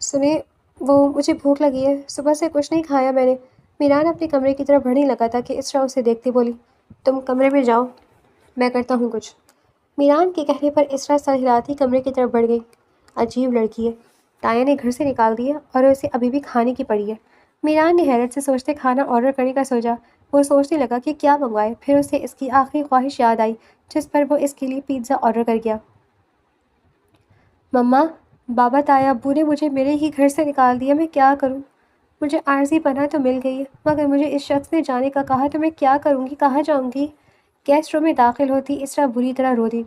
سنیں، وہ مجھے بھوک لگی ہے، صبح سے کچھ نہیں کھایا میں نے۔ میران اپنے کمرے کی طرف بڑھنے لگا تھا کہ اسرا اسے دیکھتی بولی، تم کمرے میں جاؤ، میں کرتا ہوں کچھ۔ میران کے کہنے پر اسرا سر ہلاتی کمرے کی طرف بڑھ گئی۔ عجیب لڑکی ہے، تایا نے گھر سے نکال دی ہے اور اسے ابھی بھی کھانے کی پڑی ہے۔ میران نے حیرت سے سوچتے کھانا آرڈر کرنے کا سوچا۔ وہ سوچنے لگا کہ کیا منگوائے، پھر اسے اس کی آخری خواہش یاد آئی جس پر وہ اس کے لیے پیزا آرڈر کر گیا۔ مما، بابا تایا ابو نے مجھے میرے ہی گھر سے نکال دیا، میں کیا کروں؟ مجھے عارضی پناہ تو مل گئی ہے، مگر مجھے اس شخص نے جانے کا کہا تو میں کیا کروں گی، کہاں جاؤں گی؟ گیسٹ روم میں داخل ہوتی اسرا بری طرح رو دی۔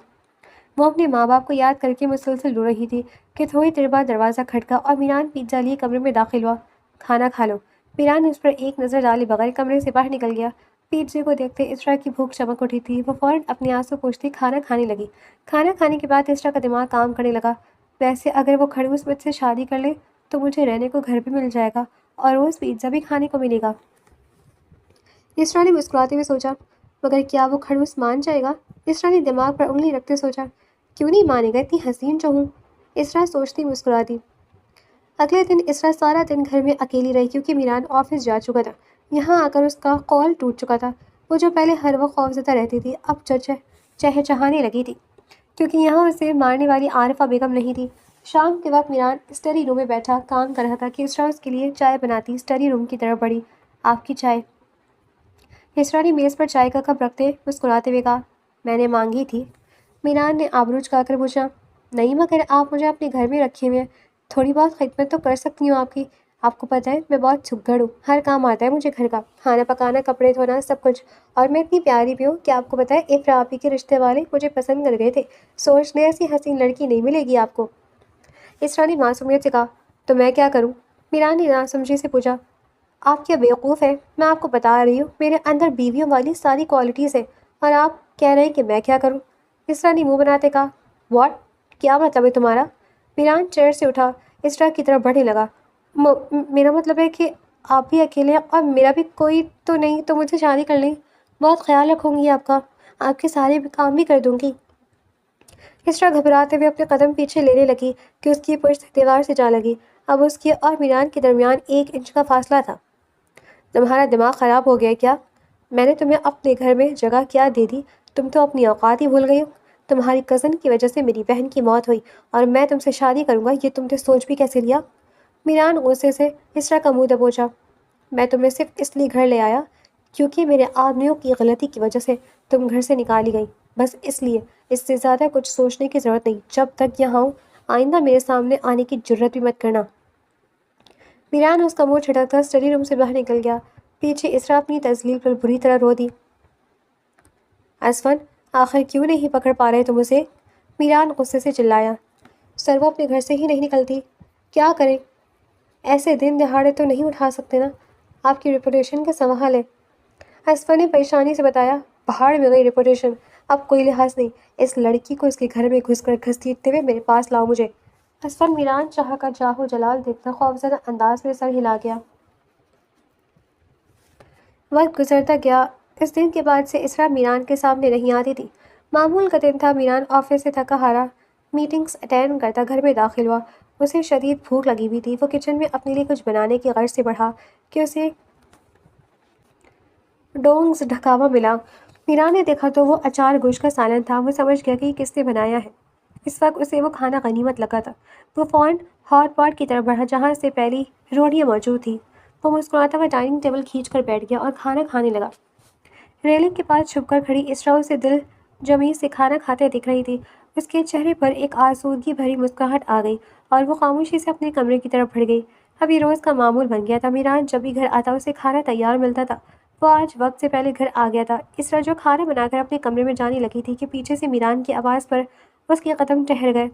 وہ اپنے ماں باپ کو یاد کر کے مسلسل رو رہی تھی کہ تھوڑی دیر بعد دروازہ کھٹکا اور میران پیزا لیے کمرے میں داخل ہوا۔ کھانا کھا لو، میران نے اس پر ایک نظر ڈالے بغیر کمرے سے باہر نکل گیا۔ پیزے کو دیکھتے اسرا کی بھوک چمک اٹھی تھی، وہ فوراً اپنے آنسو پوچھتی کھانا کھانے لگی۔ کھانا کھانے کے بعد اسرا کا دماغ کام کرنے لگا۔ ویسے اگر وہ کھڑوس مجھ سے شادی کر لے تو مجھے رہنے کو گھر بھی مل جائے گا اور روز پیزا بھی کھانے کو ملے گا۔ اسرا نے مسکراتے ہوئے سوچا، مگر کیا وہ کھڑوس مان جائے گا؟ اسرا نے دماغ پر انگلی رکھتے سوچا، کیوں نہیں مانے گا، اتنی حسین جو ہوں۔ اسرا سوچتی مسکرا دی۔ اگلے دن اسرا سارا دن گھر میں اکیلی رہی کیونکہ میران آفس جا چکا تھا۔ یہاں آ کر اس کا قول ٹوٹ چکا تھا۔ وہ جو پہلے ہر وقت خوفزدہ رہتی تھی اب چہچہانے لگی تھی، کیونکہ یہاں اسے مارنے والی عارفہ بیگم نہیں تھی۔ شام کے وقت میران اسٹڈی روم میں بیٹھا کام کر رہا تھا کہ اسرا اس کے لیے چائے بناتی اسٹڈی روم کی طرف بڑھی۔ آپ کی چائے؟ اسرا نے میز پر چائے کا کپ رکھتے مسکراتے ہوئے کہا، میں نے مانگی تھی۔ میران نے آبرو جھکا کر پوچھا، نہیں مگر آپ مجھے اپنے گھر میں رکھے ہوئے ہیں، تھوڑی بہت خدمت تو کر سکتی ہوں آپ کی۔ آپ کو پتہ ہے میں بہت سگڑ ہوں، ہر کام آتا ہے مجھے گھر کا، کھانا پکانا، کپڑے دھونا، سب کچھ۔ اور میں اتنی پیاری بھی ہوں کہ آپ کو پتہ ہے افرا آپی کے رشتے والے مجھے پسند کر گئے تھے۔ سوچنے ایسی حسین لڑکی نہیں ملے گی آپ کو۔ اسرا نے معصومیت سے کہا، تو میں کیا کروں؟ میران نے ناسمجھی سے پوچھا، آپ کیا بیوقوف ہیں؟ میں آپ کو بتا رہی ہوں میرے اندر بیویوں والی ساری کوالٹیز ہیں، اور آپ کہہ رہے ہیں کہ میں کیا کروں؟ اسرا نے منہ بناتے کہا، واٹ؟ کیا مطلب ہے تمہارا؟ میران چیئر سے اٹھا اسرا کی طرف بڑھنے لگا، میرا مطلب ہے کہ آپ بھی اکیلے ہیں اور میرا بھی کوئی تو نہیں، تو مجھ سے شادی کر لیں، بہت خیال رکھوں گی آپ کا، آپ کے سارے کام بھی کر دوں گی۔ اسرا گھبراتے ہوئے اپنے قدم پیچھے لینے لگی کہ اس کی پشت دیوار سے جا لگی۔ اب اس کے اور میران کے درمیان 1 انچ کا فاصلہ تھا۔ تمہارا دماغ خراب ہو گیا کیا؟ میں نے تمہیں اپنے گھر میں جگہ کیا دے دی؟ تم تو اپنی اوقات ہی بھول گئی ہو۔ تمہاری کزن کی وجہ سے میری بہن کی موت ہوئی اور میں تم سے شادی کروں گا، یہ تم نے سوچ بھی کیسے لیا؟ میران غصے سے اسرا کا منہ دبوچا، میں تمہیں صرف اس لیے گھر لے آیا کیونکہ میرے آدمیوں کی غلطی کی وجہ سے تم گھر سے نکالی گئی، بس اس لیے، اس سے زیادہ کچھ سوچنے کی ضرورت نہیں۔ جب تک یہاں ہوں آئندہ میرے سامنے آنے کی جرت بھی مت کرنا۔ میران اس کا منہ چھٹکتا اسٹڈی روم سے باہر نکل گیا۔ پیچھے اسرا اپنی تذلیل پر بری طرح رو دی۔ اسفن، آخر کیوں نہیں پکڑ پا رہے تم اسے؟ میران غصے سے چلایا، سر وہ اپنے گھر سے ہی نہیں نکلتی، کیا کریں؟ ایسے دن دہاڑے تو نہیں اٹھا سکتے نا، آپ کی ریپوٹیشن کا سوال ہے۔ اسفن نے پریشانی سے بتایا، پہاڑ میں گئی ریپوٹیشن، اب کوئی لحاظ نہیں، اس لڑکی کو اس کے گھر میں گھس کر گھسیٹتے ہوئے میرے پاس لاؤ مجھے۔ اسفن میران شاہ کا جاہو جلال دیکھتا خوفزدہ انداز میں سر ہلا گیا۔ وقت گزرتا گیا۔ اس دن کے بعد سے اسرا میران کے سامنے نہیں آتی تھی۔ معمول کا دن تھا، میران آفس سے تھکا ہارا میٹنگز اٹینڈ کرتا گھر میں داخل ہوا۔ اسے شدید بھوک لگی ہوئی تھی۔ وہ کچن میں اپنے لیے کچھ بنانے کی غرض سے بڑھا کہ اسے ڈونگز ڈھکاوا ملا۔ میران نے دیکھا تو وہ اچار گوشت کا سالن تھا۔ وہ سمجھ گیا کہ یہ کس نے بنایا ہے۔ اس وقت اسے وہ کھانا غنیمت لگا تھا۔ وہ فوراً ہاٹ پاٹ کی طرف بڑھا جہاں سے پہلی روٹیاں موجود تھیں۔ وہ مسکراتا ہوا ڈائننگ ٹیبل کھینچ کر بیٹھ گیا اور کھانا کھانے لگا۔ ریلنگ کے پاس چھپ کر کھڑی اسرا اسے دل جمی سے کھانا کھاتے دکھ رہی تھی۔ اس کے چہرے پر ایک آسودگی بھری مسکراہٹ آ گئی اور وہ خاموشی سے اپنے کمرے کی طرف بڑھ گئی۔ اب یہ روز کا معمول بن گیا تھا۔ میران جب بھی گھر آتا اسے کھانا تیار ملتا تھا۔ وہ آج وقت سے پہلے گھر آ گیا تھا۔ اسرا جو کھانا بنا کر اپنے کمرے میں جانے لگی تھی کہ پیچھے سے میران کی آواز پر اس کے قدم ٹھہر گئے۔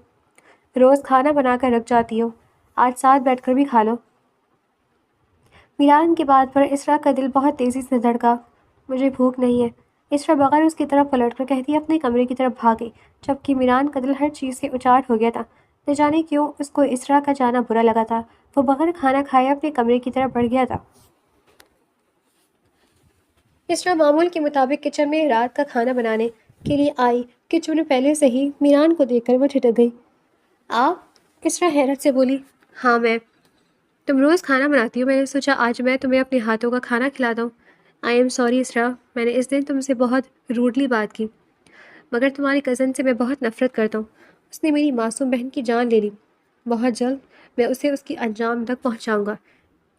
روز کھانا بنا کر رکھ جاتی ہو، آج ساتھ بیٹھ کر بھی کھا لو۔ میران کی بات پر اسرا کا دل بہت تیزی سے دھڑکا۔ مجھے بھوک نہیں ہے، اسرا بغیر اس کی طرف پلٹ کر کہتی اپنے کمرے کی طرف بھاگ گئی، جبکہ میران کا دل ہر چیز سے اچاٹ ہو گیا تھا۔ نہ جانے کیوں اس کو اسرا کا جانا برا لگا تھا۔ وہ بغیر کھانا کھائے اپنے کمرے کی طرف بڑھ گیا تھا۔ اسرا معمول کے مطابق کچن میں رات کا کھانا بنانے کے لیے آئی کہ چونکہ پہلے سے ہی میران کو دیکھ کر وہ ٹھٹک گئی۔ آپ؟ اسرا حیرت سے بولی، ہاں میں۔ تم روز کھانا بناتی ہو، میں نے سوچا آج میں تمہیں اپنے ہاتھوں کا کھانا کھلاتا ہوں۔ آئی ایم سوری اسرا، میں نے اس دن تم سے بہت روڈلی بات کی، مگر تمہاری کزن سے میں بہت نفرت کرتا ہوں۔ اس نے میری معصوم بہن کی جان لے لی۔ بہت جلد میں اسے اس کی انجام تک پہنچاؤں گا۔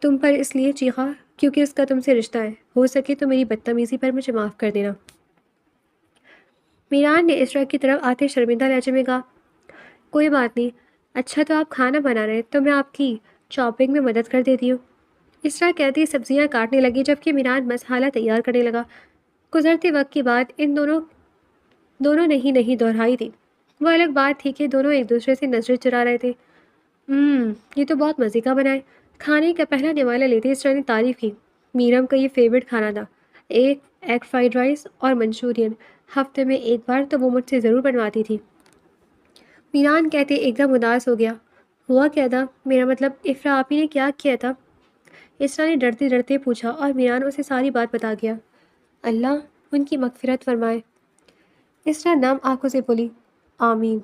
تم پر اس لیے چیخا کیونکہ اس کا تم سے رشتہ ہے، ہو سکے تو میری بدتمیزی پر مجھے معاف کر دینا۔ میران نے اسرا کی طرف آتے شرمندہ لہجے میں کہا، کوئی بات نہیں، اچھا تو آپ کھانا بنا رہے تو میں آپ کی چاپنگ میں مدد کر دیتی ہوں۔ اسرا کہتی سبزیاں کاٹنے لگی جبکہ میران مسالہ تیار کرنے لگا۔ گزرتے وقت کی بات ان دونوں نے ہی نہیں دہرائی تھی۔ وہ الگ بات تھی کہ دونوں ایک دوسرے سے نظریں چرا رہے تھے۔ یہ تو بہت مزے کا بنا ہے۔ کھانے کا پہلا نوالا لیتے اسرا نے تعریف کی۔ میرم کا یہ فیوریٹ کھانا تھا، ایگ فرائیڈ رائس اور منچورین۔ ہفتے میں ایک بار تو وہ مجھ سے ضرور بنواتی تھی۔ میران کہتے ایک دم اداس ہو گیا۔ ہوا کیا تھا؟ میرا مطلب افرا آپی نے کیا کیا تھا؟ اسرا نے ڈرتے ڈرتے پوچھا اور میران اسے ساری بات بتا گیا۔ اللہ ان کی مغفرت فرمائے۔ اسرا نم آنکھوں سے بولی، آمین۔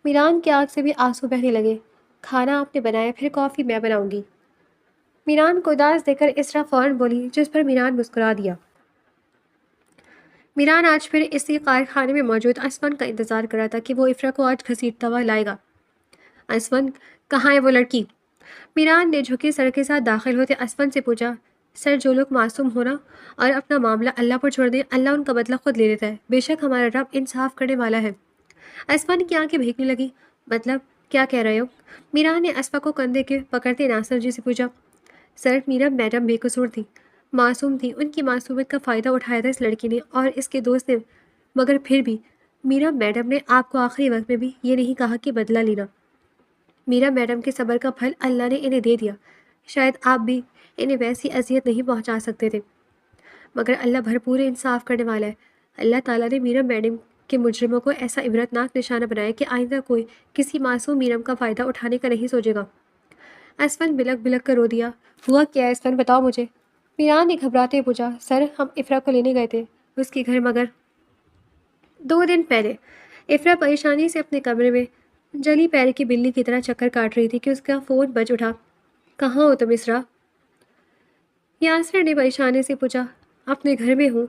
میران کی آنکھ سے بھی آنسو بہنے لگے۔ کھانا آپ نے بنایا، پھر کافی میں بناؤں گی۔ میران کو اداس دیکھ کر اسرا فوراً بولی، جس پر میران مسکرا دیا۔ میران آج پھر اسی کارخانے میں موجود اسفن کا انتظار کر رہا تھا کہ وہ افرا کو آج گھسیٹتا ہوا لائے گا۔ اسفن، کہاں ہے وہ لڑکی؟ میران نے جھکے سر کے ساتھ داخل ہوتے اسفن سے پوچھا۔ سر، جو لوگ معصوم ہونا اور اپنا معاملہ اللہ پر چھوڑ دیں، اللہ ان کا بدلہ خود لے لیتا ہے۔ بے شک ہمارا رب انصاف کرنے والا ہے۔ اسفن کی آنکھیں بھیگنے لگی۔ مطلب کیا کہہ رہے ہو؟ میران نے اسفا کو کندھے کے پکڑتے ناصر جی سے پوچھا۔ سر، میرا میڈم بے قصور تھی، معصوم تھی، ان کی معصومیت کا فائدہ اٹھایا تھا اس لڑکی نے اور اس کے دوست نے، مگر پھر بھی میرا میڈم نے آپ کو آخری وقت میں بھی یہ نہیں کہا کہ بدلہ لینا۔ میرا میڈم کے صبر کا پھل اللہ نے انہیں دے دیا، شاید آپ بھی انہیں ویسی اذیت نہیں پہنچا سکتے تھے، مگر اللہ بھرپور انصاف کرنے والا ہے۔ اللہ تعالیٰ نے میرا میڈم کے مجرموں کو ایسا عبرتناک نشانہ بنایا کہ آئندہ کوئی کسی معصوم میرم کا فائدہ اٹھانے کا نہیں سوچے گا۔ اسفن بلک بلک کر رو دیا۔ ہوا کیا ہے اسفن، بتاؤ مجھے؟ میران نے گھبراتے ہوئے پوچھا۔ سر، ہم افرا کو لینے گئے تھے اس کے گھر، مگر 2 دن پہلے افرا پریشانی سے اپنے کمرے میں جلی پیر کی بلی کی طرح چکر کاٹ رہی تھی کہ اس کا فون بج اٹھا۔ کہاں ہو تم اسرا؟ یاسر نے پریشانی سے پوچھا۔ اپنے گھر میں ہوں،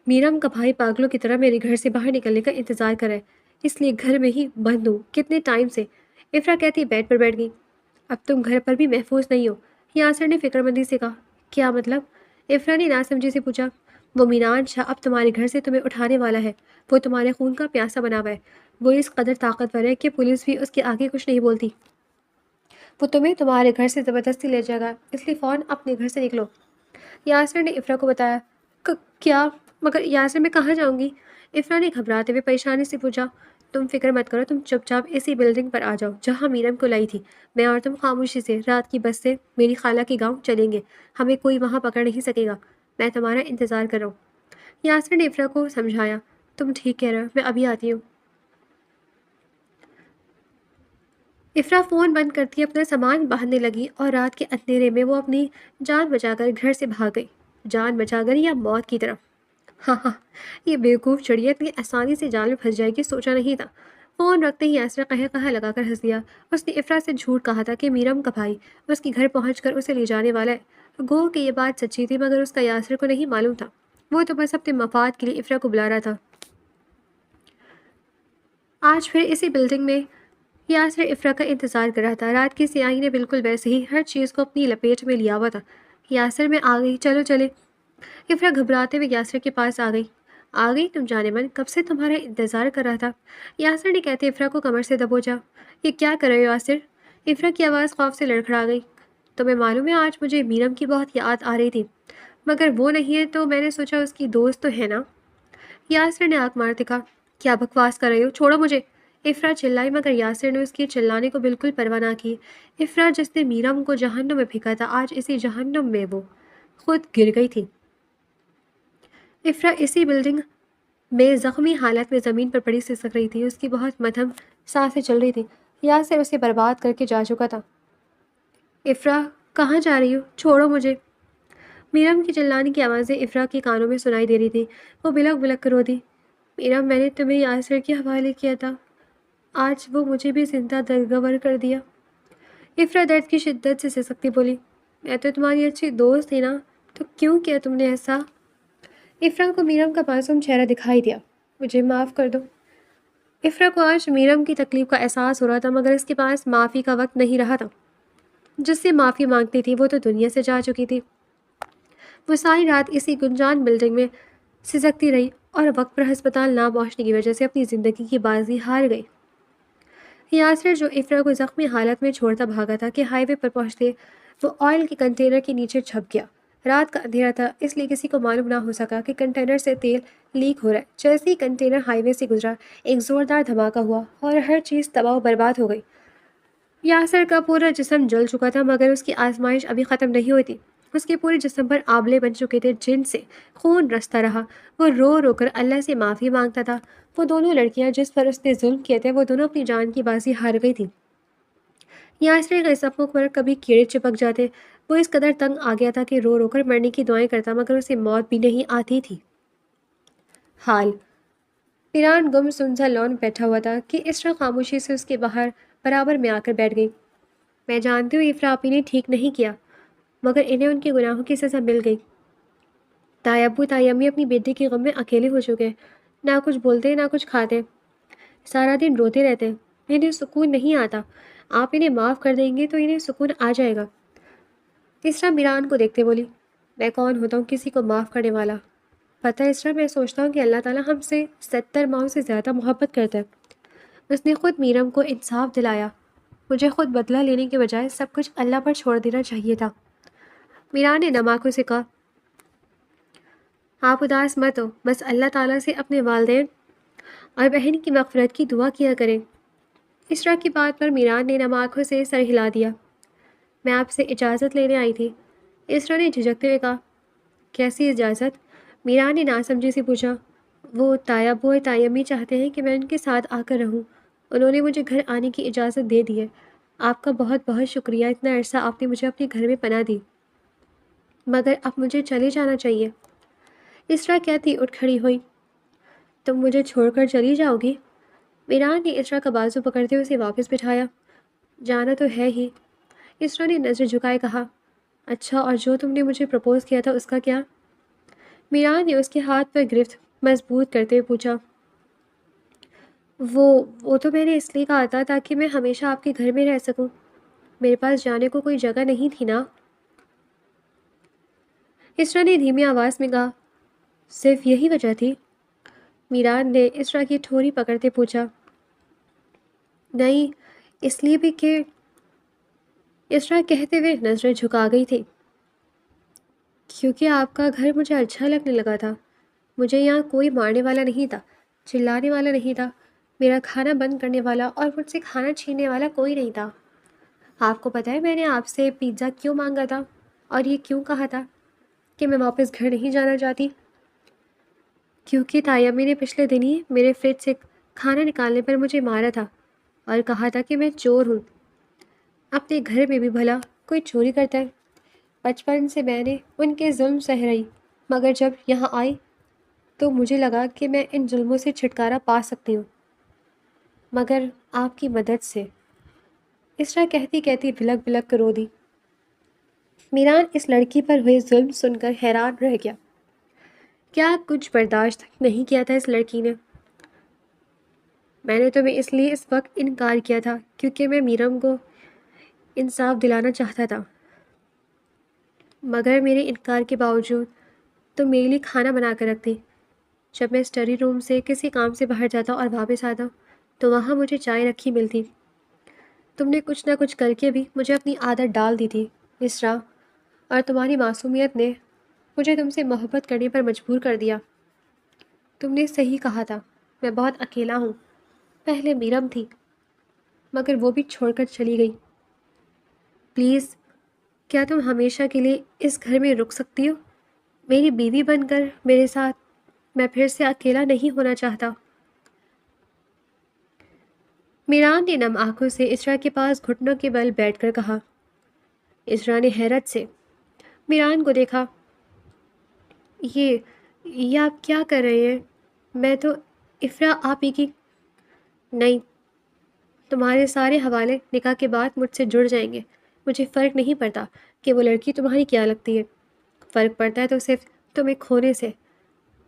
میرم کا بھائی پاگلوں کی طرح میرے گھر سے باہر نکلنے کا انتظار کر رہے، اس لیے گھر میں ہی بند ہوں کتنے ٹائم سے، افرا کہتی بیڈ پر بیٹھ گئی۔ اب تم گھر پر بھی محفوظ نہیں ہو، یاسر نے فکر مندی سے کہا۔ کیا مطلب؟ افرا نے ناسمجھی سے پوچھا۔ وہ مینان شاہ اب تمہارے گھر سے تمہیں اٹھانے والا ہے، وہ تمہارے خون کا پیاسا بنا ہوا ہے، وہ اس قدر طاقتور ہے کہ پولیس بھی اس کے آگے کچھ نہیں بولتی، وہ تمہیں تمہارے گھر سے زبردستی لے جائے گا، اس لیے فوراً اپنے گھر سے نکلو۔ یاسر نے افرا کو بتایا۔ کیا؟ مگر یاسر، میں کہاں جاؤں گی؟ افرا نے گھبراتے ہوئے پریشانی سے پوچھا۔ تم فکر مت کرو، تم چپ چاپ اسی بلڈنگ پر آ جاؤ جہاں میرم کو لائی تھی، میں اور تم خاموشی سے رات کی بس سے میری خالہ کے گاؤں چلیں گے، ہمیں کوئی وہاں پکڑ نہیں سکے گا، میں تمہارا انتظار کر رہا ہوں۔ یاسر نے افرا کو سمجھایا۔ تم ٹھیک کہہ رہے ہو، میں ابھی آتی ہوں۔ افرا فون بند کرتی اپنا سامان باندھنے لگی اور رات کے اندھیرے میں وہ اپنی جان بچا کر گھر سے بھاگ گئی، جان بچا کر یا موت کی طرف۔ ہاں ہاں، یہ بیوقوف چڑیا اتنی آسانی سے جال میں پھنس جائے گی سوچا نہیں تھا۔ فون رکھتے ہی یاسر قہقہہ لگا کر ہنس دیا۔ اس نے افرا سے جھوٹ کہا تھا کہ میرم کا بھائی اس کے گھر پہنچ کر اسے لے جانے والا ہے، گو کہ یہ بات سچی تھی، مگر اس کا یاسر کو نہیں معلوم تھا، وہ تو بس اپنے مفاد کے لیے افرا کو بلا رہا تھا۔ آج پھر اسی بلڈنگ میں یاسر افرا کا انتظار کر رہا تھا۔ رات کی سیاہی نے بالکل ویسے ہی ہر چیز کو اپنی لپیٹ میں لیا ہوا تھا۔ یاسر، میں آ گئی، چلو چلے۔ افرا گھبراتے ہوئے یاسر کے پاس آ گئی۔ آ گئی تم جانے من، کب سے تمہارا انتظار کر رہا تھا، یاسر نے کہتے افرا کو کمر سے دبوچا۔ یہ کیا کر رہے ہو یاسر؟ افرا کی آواز خوف سے لڑکھڑا گئی۔ تمہیں معلوم ہے آج مجھے میرم کی بہت یاد آ رہی تھی، مگر وہ نہیں ہے تو میں نے سوچا اس کی دوست تو ہے نا۔ یاسر نے آنکھ مار دکھا۔ کیا بکواس کر رہے ہو، چھوڑو مجھے، افرا چلائی، مگر یاسر نے اس کے چلانے کو بالکل پرواہ نہ کی۔ افرا جس نے میرم کو جہنم میں پھینکا تھا، آج اسی جہنم میں وہ خود گر گئی تھی۔ افرا اسی بلڈنگ میں زخمی حالت میں زمین پر پڑی سسک رہی تھی، اس کی بہت مدھم سانسیں چل رہی تھی، یاسر اسے برباد کر کے جا چکا تھا۔ افرا، کہاں جا رہی ہو، چھوڑو مجھے۔ میرم کی چلانے کی آوازیں افرا کے کانوں میں سنائی دے رہی تھی، وہ بلک بلک کر رو دی۔ میرم، میں نے تمہیں یاسر کے حوالے کیا تھا، آج وہ مجھے بھی زندہ درگور کر دیا۔ افرا درد کی شدت سے سسکتی بولی۔ میں تو تمہاری اچھی دوست تھی نا، تو کیوں کیا تم نے ایسا؟ افرا کو میرم کا معصوم چہرہ دکھائی دیا۔ مجھے معاف کر دو۔ افرا کو آج میرم کی تکلیف کا احساس ہو رہا تھا، مگر اس کے پاس معافی کا وقت نہیں رہا تھا۔ جس سے معافی مانگتی تھی وہ تو دنیا سے جا چکی تھی۔ وہ ساری رات اسی گنجان بلڈنگ میں سسکتی رہی اور وقت پر ہسپتال نہ پہنچنے کی وجہ سے اپنی زندگی کی بازی ہار گئی۔ یاسر جو افرا کو زخمی حالت میں چھوڑتا بھاگا تھا کہ ہائی وے پر پہنچتے وہ آئل کے کنٹینر کے نیچے چھپ گیا۔ رات کا اندھیرا تھا، اس لیے کسی کو معلوم نہ ہو سکا کہ کنٹینر سے تیل لیک ہو رہا ہے۔ جیسے ہی کنٹینر ہائی وے سے گزرا، ایک زوردار دھماکہ ہوا اور ہر چیز تباہ و برباد ہو گئی۔ یاسر کا پورا جسم جل چکا تھا، مگر اس کی آزمائش ابھی ختم نہیں ہوئی تھی۔ اس کے پورے جسم پر آبلے بن چکے تھے جن سے خون رستا رہا۔ وہ رو رو کر اللہ سے معافی مانگتا تھا۔ وہ دونوں لڑکیاں جس پر اس نے ظلم کیے تھے، وہ دونوں اپنی جان کی بازی ہار گئی تھیں۔ یاسر کے زخموں پر کبھی کیڑے چپک جاتے، وہ اس قدر تنگ آ گیا تھا کہ رو رو کر مرنے کی دعائیں کرتا، مگر اسے موت بھی نہیں آتی تھی۔ حال ایران گم سن سا لون بیٹھا ہوا تھا کہ اسرا خاموشی سے اس کے باہر برابر میں آ کر بیٹھ گئی۔ میں جانتی ہوں افرا آپی نے ٹھیک نہیں کیا، مگر انہیں ان کے گناہوں کی سزا مل گئی۔ تائی ابو تائی امی اپنی بیٹی کے غم میں اکیلے ہو چکے، نہ کچھ بولتے نہ کچھ کھاتے، سارا دن روتے رہتے، انہیں سکون نہیں آتا۔ آپ انہیں معاف کر دیں گے تو انہیں سکون آ جائے گا۔ اسرا میران کو دیکھتے بولی۔ میں کون ہوتا ہوں کسی کو معاف کرنے والا؟ پتہ اسرا، میں سوچتا ہوں کہ اللہ تعالیٰ ہم سے 70 ماؤں سے زیادہ محبت کرتا ہے، اس نے خود میرم کو انصاف دلایا۔ مجھے خود بدلہ لینے کے بجائے سب کچھ اللہ پر چھوڑ دینا چاہیے تھا۔ میران نے نم آنکھوں سے کہا، آپ اداس مت ہو، بس اللہ تعالیٰ سے اپنے والدین اور بہن کی مغفرت کی دعا کیا کریں۔ اسرا کی بات پر میران نے نم آنکھوں سے سر ہلا دیا۔ میں آپ سے اجازت لینے آئی تھی۔ اسرا نے جھجکتے ہوئے کہا، کیسی اجازت؟ میران نے ناسمجھی سے پوچھا۔ وہ تایا ابو اور تائی امی چاہتے ہیں کہ میں ان کے ساتھ آ کر رہوں۔ انہوں نے مجھے گھر آنے کی اجازت دے دی ہے۔ آپ کا بہت بہت شکریہ، اتنا عرصہ آپ نے مجھے اپنے گھر میں پناہ دی، مگر اب مجھے چلے جانا چاہیے۔ اسرا کہتی اٹھ کھڑی ہوئی، تم مجھے چھوڑ کر چلی جاؤ گی؟ میران نے اسرا کا بازو پکڑتے ہوئے اسے واپس بٹھایا۔ جانا تو ہے ہی۔ اسرا نے نظر جھکائے کہا، اچھا اور جو تم نے مجھے پرپوز کیا تھا اس کا کیا؟ میران نے اس کے ہاتھ پر گرفت مضبوط کرتے ہوئے پوچھا۔ وہ تو میں نے اس لیے کہا تھا تاکہ میں ہمیشہ آپ کے گھر میں رہ سکوں۔ میرے پاس جانے کو کوئی جگہ نہیں تھی نا؟ اسرا نے دھیمی آواز میں کہا، صرف یہی وجہ تھی؟ میران نے اسرا کی ٹھوری پکڑتے پوچھا۔ نہیں، اس لیے بھی کہ اسرا کہتے ہوئے نظریں جھکا گئی تھی، کیونکہ آپ کا گھر مجھے اچھا لگنے لگا تھا۔ مجھے یہاں کوئی مارنے والا نہیں تھا، چلانے والا نہیں تھا، میرا کھانا بند کرنے والا اور مجھ سے کھانا چھیننے والا کوئی نہیں تھا۔ آپ کو پتہ ہے میں نے آپ سے پیزا کیوں مانگا تھا اور یہ کیوں کہا تھا کہ میں واپس گھر نہیں جانا چاہتی؟ کیونکہ تائی امی نے پچھلے دن ہی میرے فریج سے کھانا نکالنے پر مجھے مارا تھا اور کہا تھا کہ میں چور ہوں۔ اپنے گھر میں بھی بھلا کوئی چوری کرتا ہے؟ بچپن سے میں نے ان کے ظلم سہ رہی، مگر جب یہاں آئی تو مجھے لگا کہ میں ان ظلموں سے چھٹکارا پا سکتی ہوں، مگر آپ کی مدد سے۔ اسرا کہتی کہتی بلک بلک کر رو دی۔ میران اس لڑکی پر ہوئے ظلم سن کر حیران رہ گیا۔ کیا کچھ برداشت نہیں کیا تھا اس لڑکی نے؟ میں نے تمہیں اس لیے اس وقت انکار کیا تھا کیونکہ میں میرم کو انصاف دلانا چاہتا تھا، مگر میرے انکار کے باوجود تم میرے لیے کھانا بنا کر رکھتی۔ جب میں اسٹڈی روم سے کسی کام سے باہر جاتا اور واپس آتا تو وہاں مجھے چائے رکھی ملتی۔ تم نے کچھ نہ کچھ کر کے بھی مجھے اپنی عادت ڈال دی تھی اسرا، اور تمہاری معصومیت نے مجھے تم سے محبت کرنے پر مجبور کر دیا۔ تم نے صحیح کہا تھا، میں بہت اکیلا ہوں۔ پہلے میرم تھی، مگر وہ بھی چھوڑ کر چلی گئی۔ پلیز، کیا تم ہمیشہ کے لیے اس گھر میں رک سکتی ہو؟ میری بیوی بن کر میرے ساتھ، میں پھر سے اکیلا نہیں ہونا چاہتا۔ میران نے نم آنکھوں سے اسرا کے پاس گھٹنوں کے بل بیٹھ کر کہا۔ اسرا نے حیرت سے میران کو دیکھا۔ یہ آپ کیا کر رہے ہیں؟ میں تو افرا آپ ہی کی نہیں، تمہارے سارے حوالے نکاح کے بعد مجھ سے جڑ جائیں گے۔ مجھے فرق نہیں پڑتا کہ وہ لڑکی تمہاری کیا لگتی ہے، فرق پڑتا ہے تو صرف تمہیں کھونے سے۔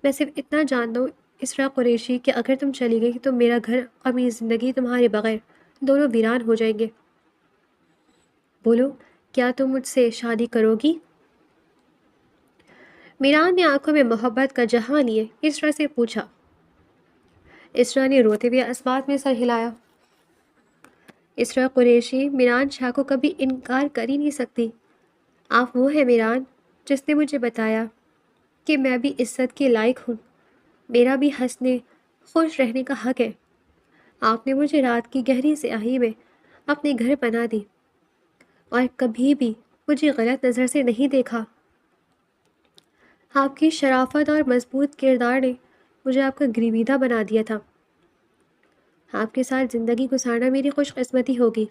میں صرف اتنا جانتا ہوں اسرا قریشی کہ اگر تم چلی گئی تو میرا گھر اور میری زندگی تمہارے بغیر دونوں ویران ہو جائیں گے۔ بولو، کیا تم مجھ سے شادی کرو گی؟ میران نے آنکھوں میں محبت کا جہاں لیے اسرا سے پوچھا۔ اسرا نے روتے ہوئے اسبات میں سر ہلایا۔ اسرا قریشی میران شاہ کو کبھی انکار کر ہی نہیں سکتی۔ آپ وہ ہے میران جس نے مجھے بتایا کہ میں بھی عزت کے لائق ہوں، میرا بھی ہنسنے خوش رہنے کا حق ہے۔ آپ نے مجھے رات کی گہری سیاہی میں اپنے گھر پناہ دی اور کبھی بھی مجھے غلط نظر سے نہیں دیکھا۔ آپ کی شرافت اور مضبوط کردار نے مجھے آپ کا گریویدہ بنا دیا تھا۔ آپ کے ساتھ زندگی گزارنا میری خوش قسمتی ہوگی۔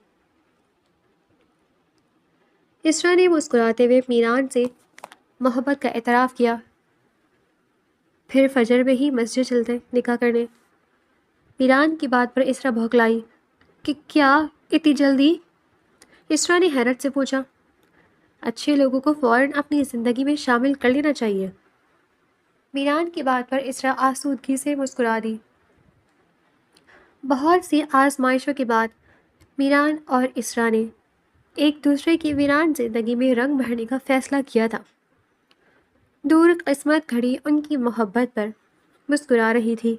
اسرا نے مسکراتے ہوئے میران سے محبت کا اعتراف کیا۔ پھر فجر میں ہی مسجد چلتے نکاح کرنے۔ میران کی بات پر اسرا بھوکلائی کہ کیا اتنی جلدی؟ اسرا نے حیرت سے پوچھا۔ اچھے لوگوں کو فوراً اپنی زندگی میں شامل کر لینا چاہیے۔ میران کی بات پر اسرا آسودگی سے مسکرا دی۔ بہت سی آزمائشوں کے بعد میران اور اسرا نے ایک دوسرے کی ویران زندگی میں رنگ بھرنے کا فیصلہ کیا تھا۔ دور قسمت گھڑی ان کی محبت پر مسکرا رہی تھی۔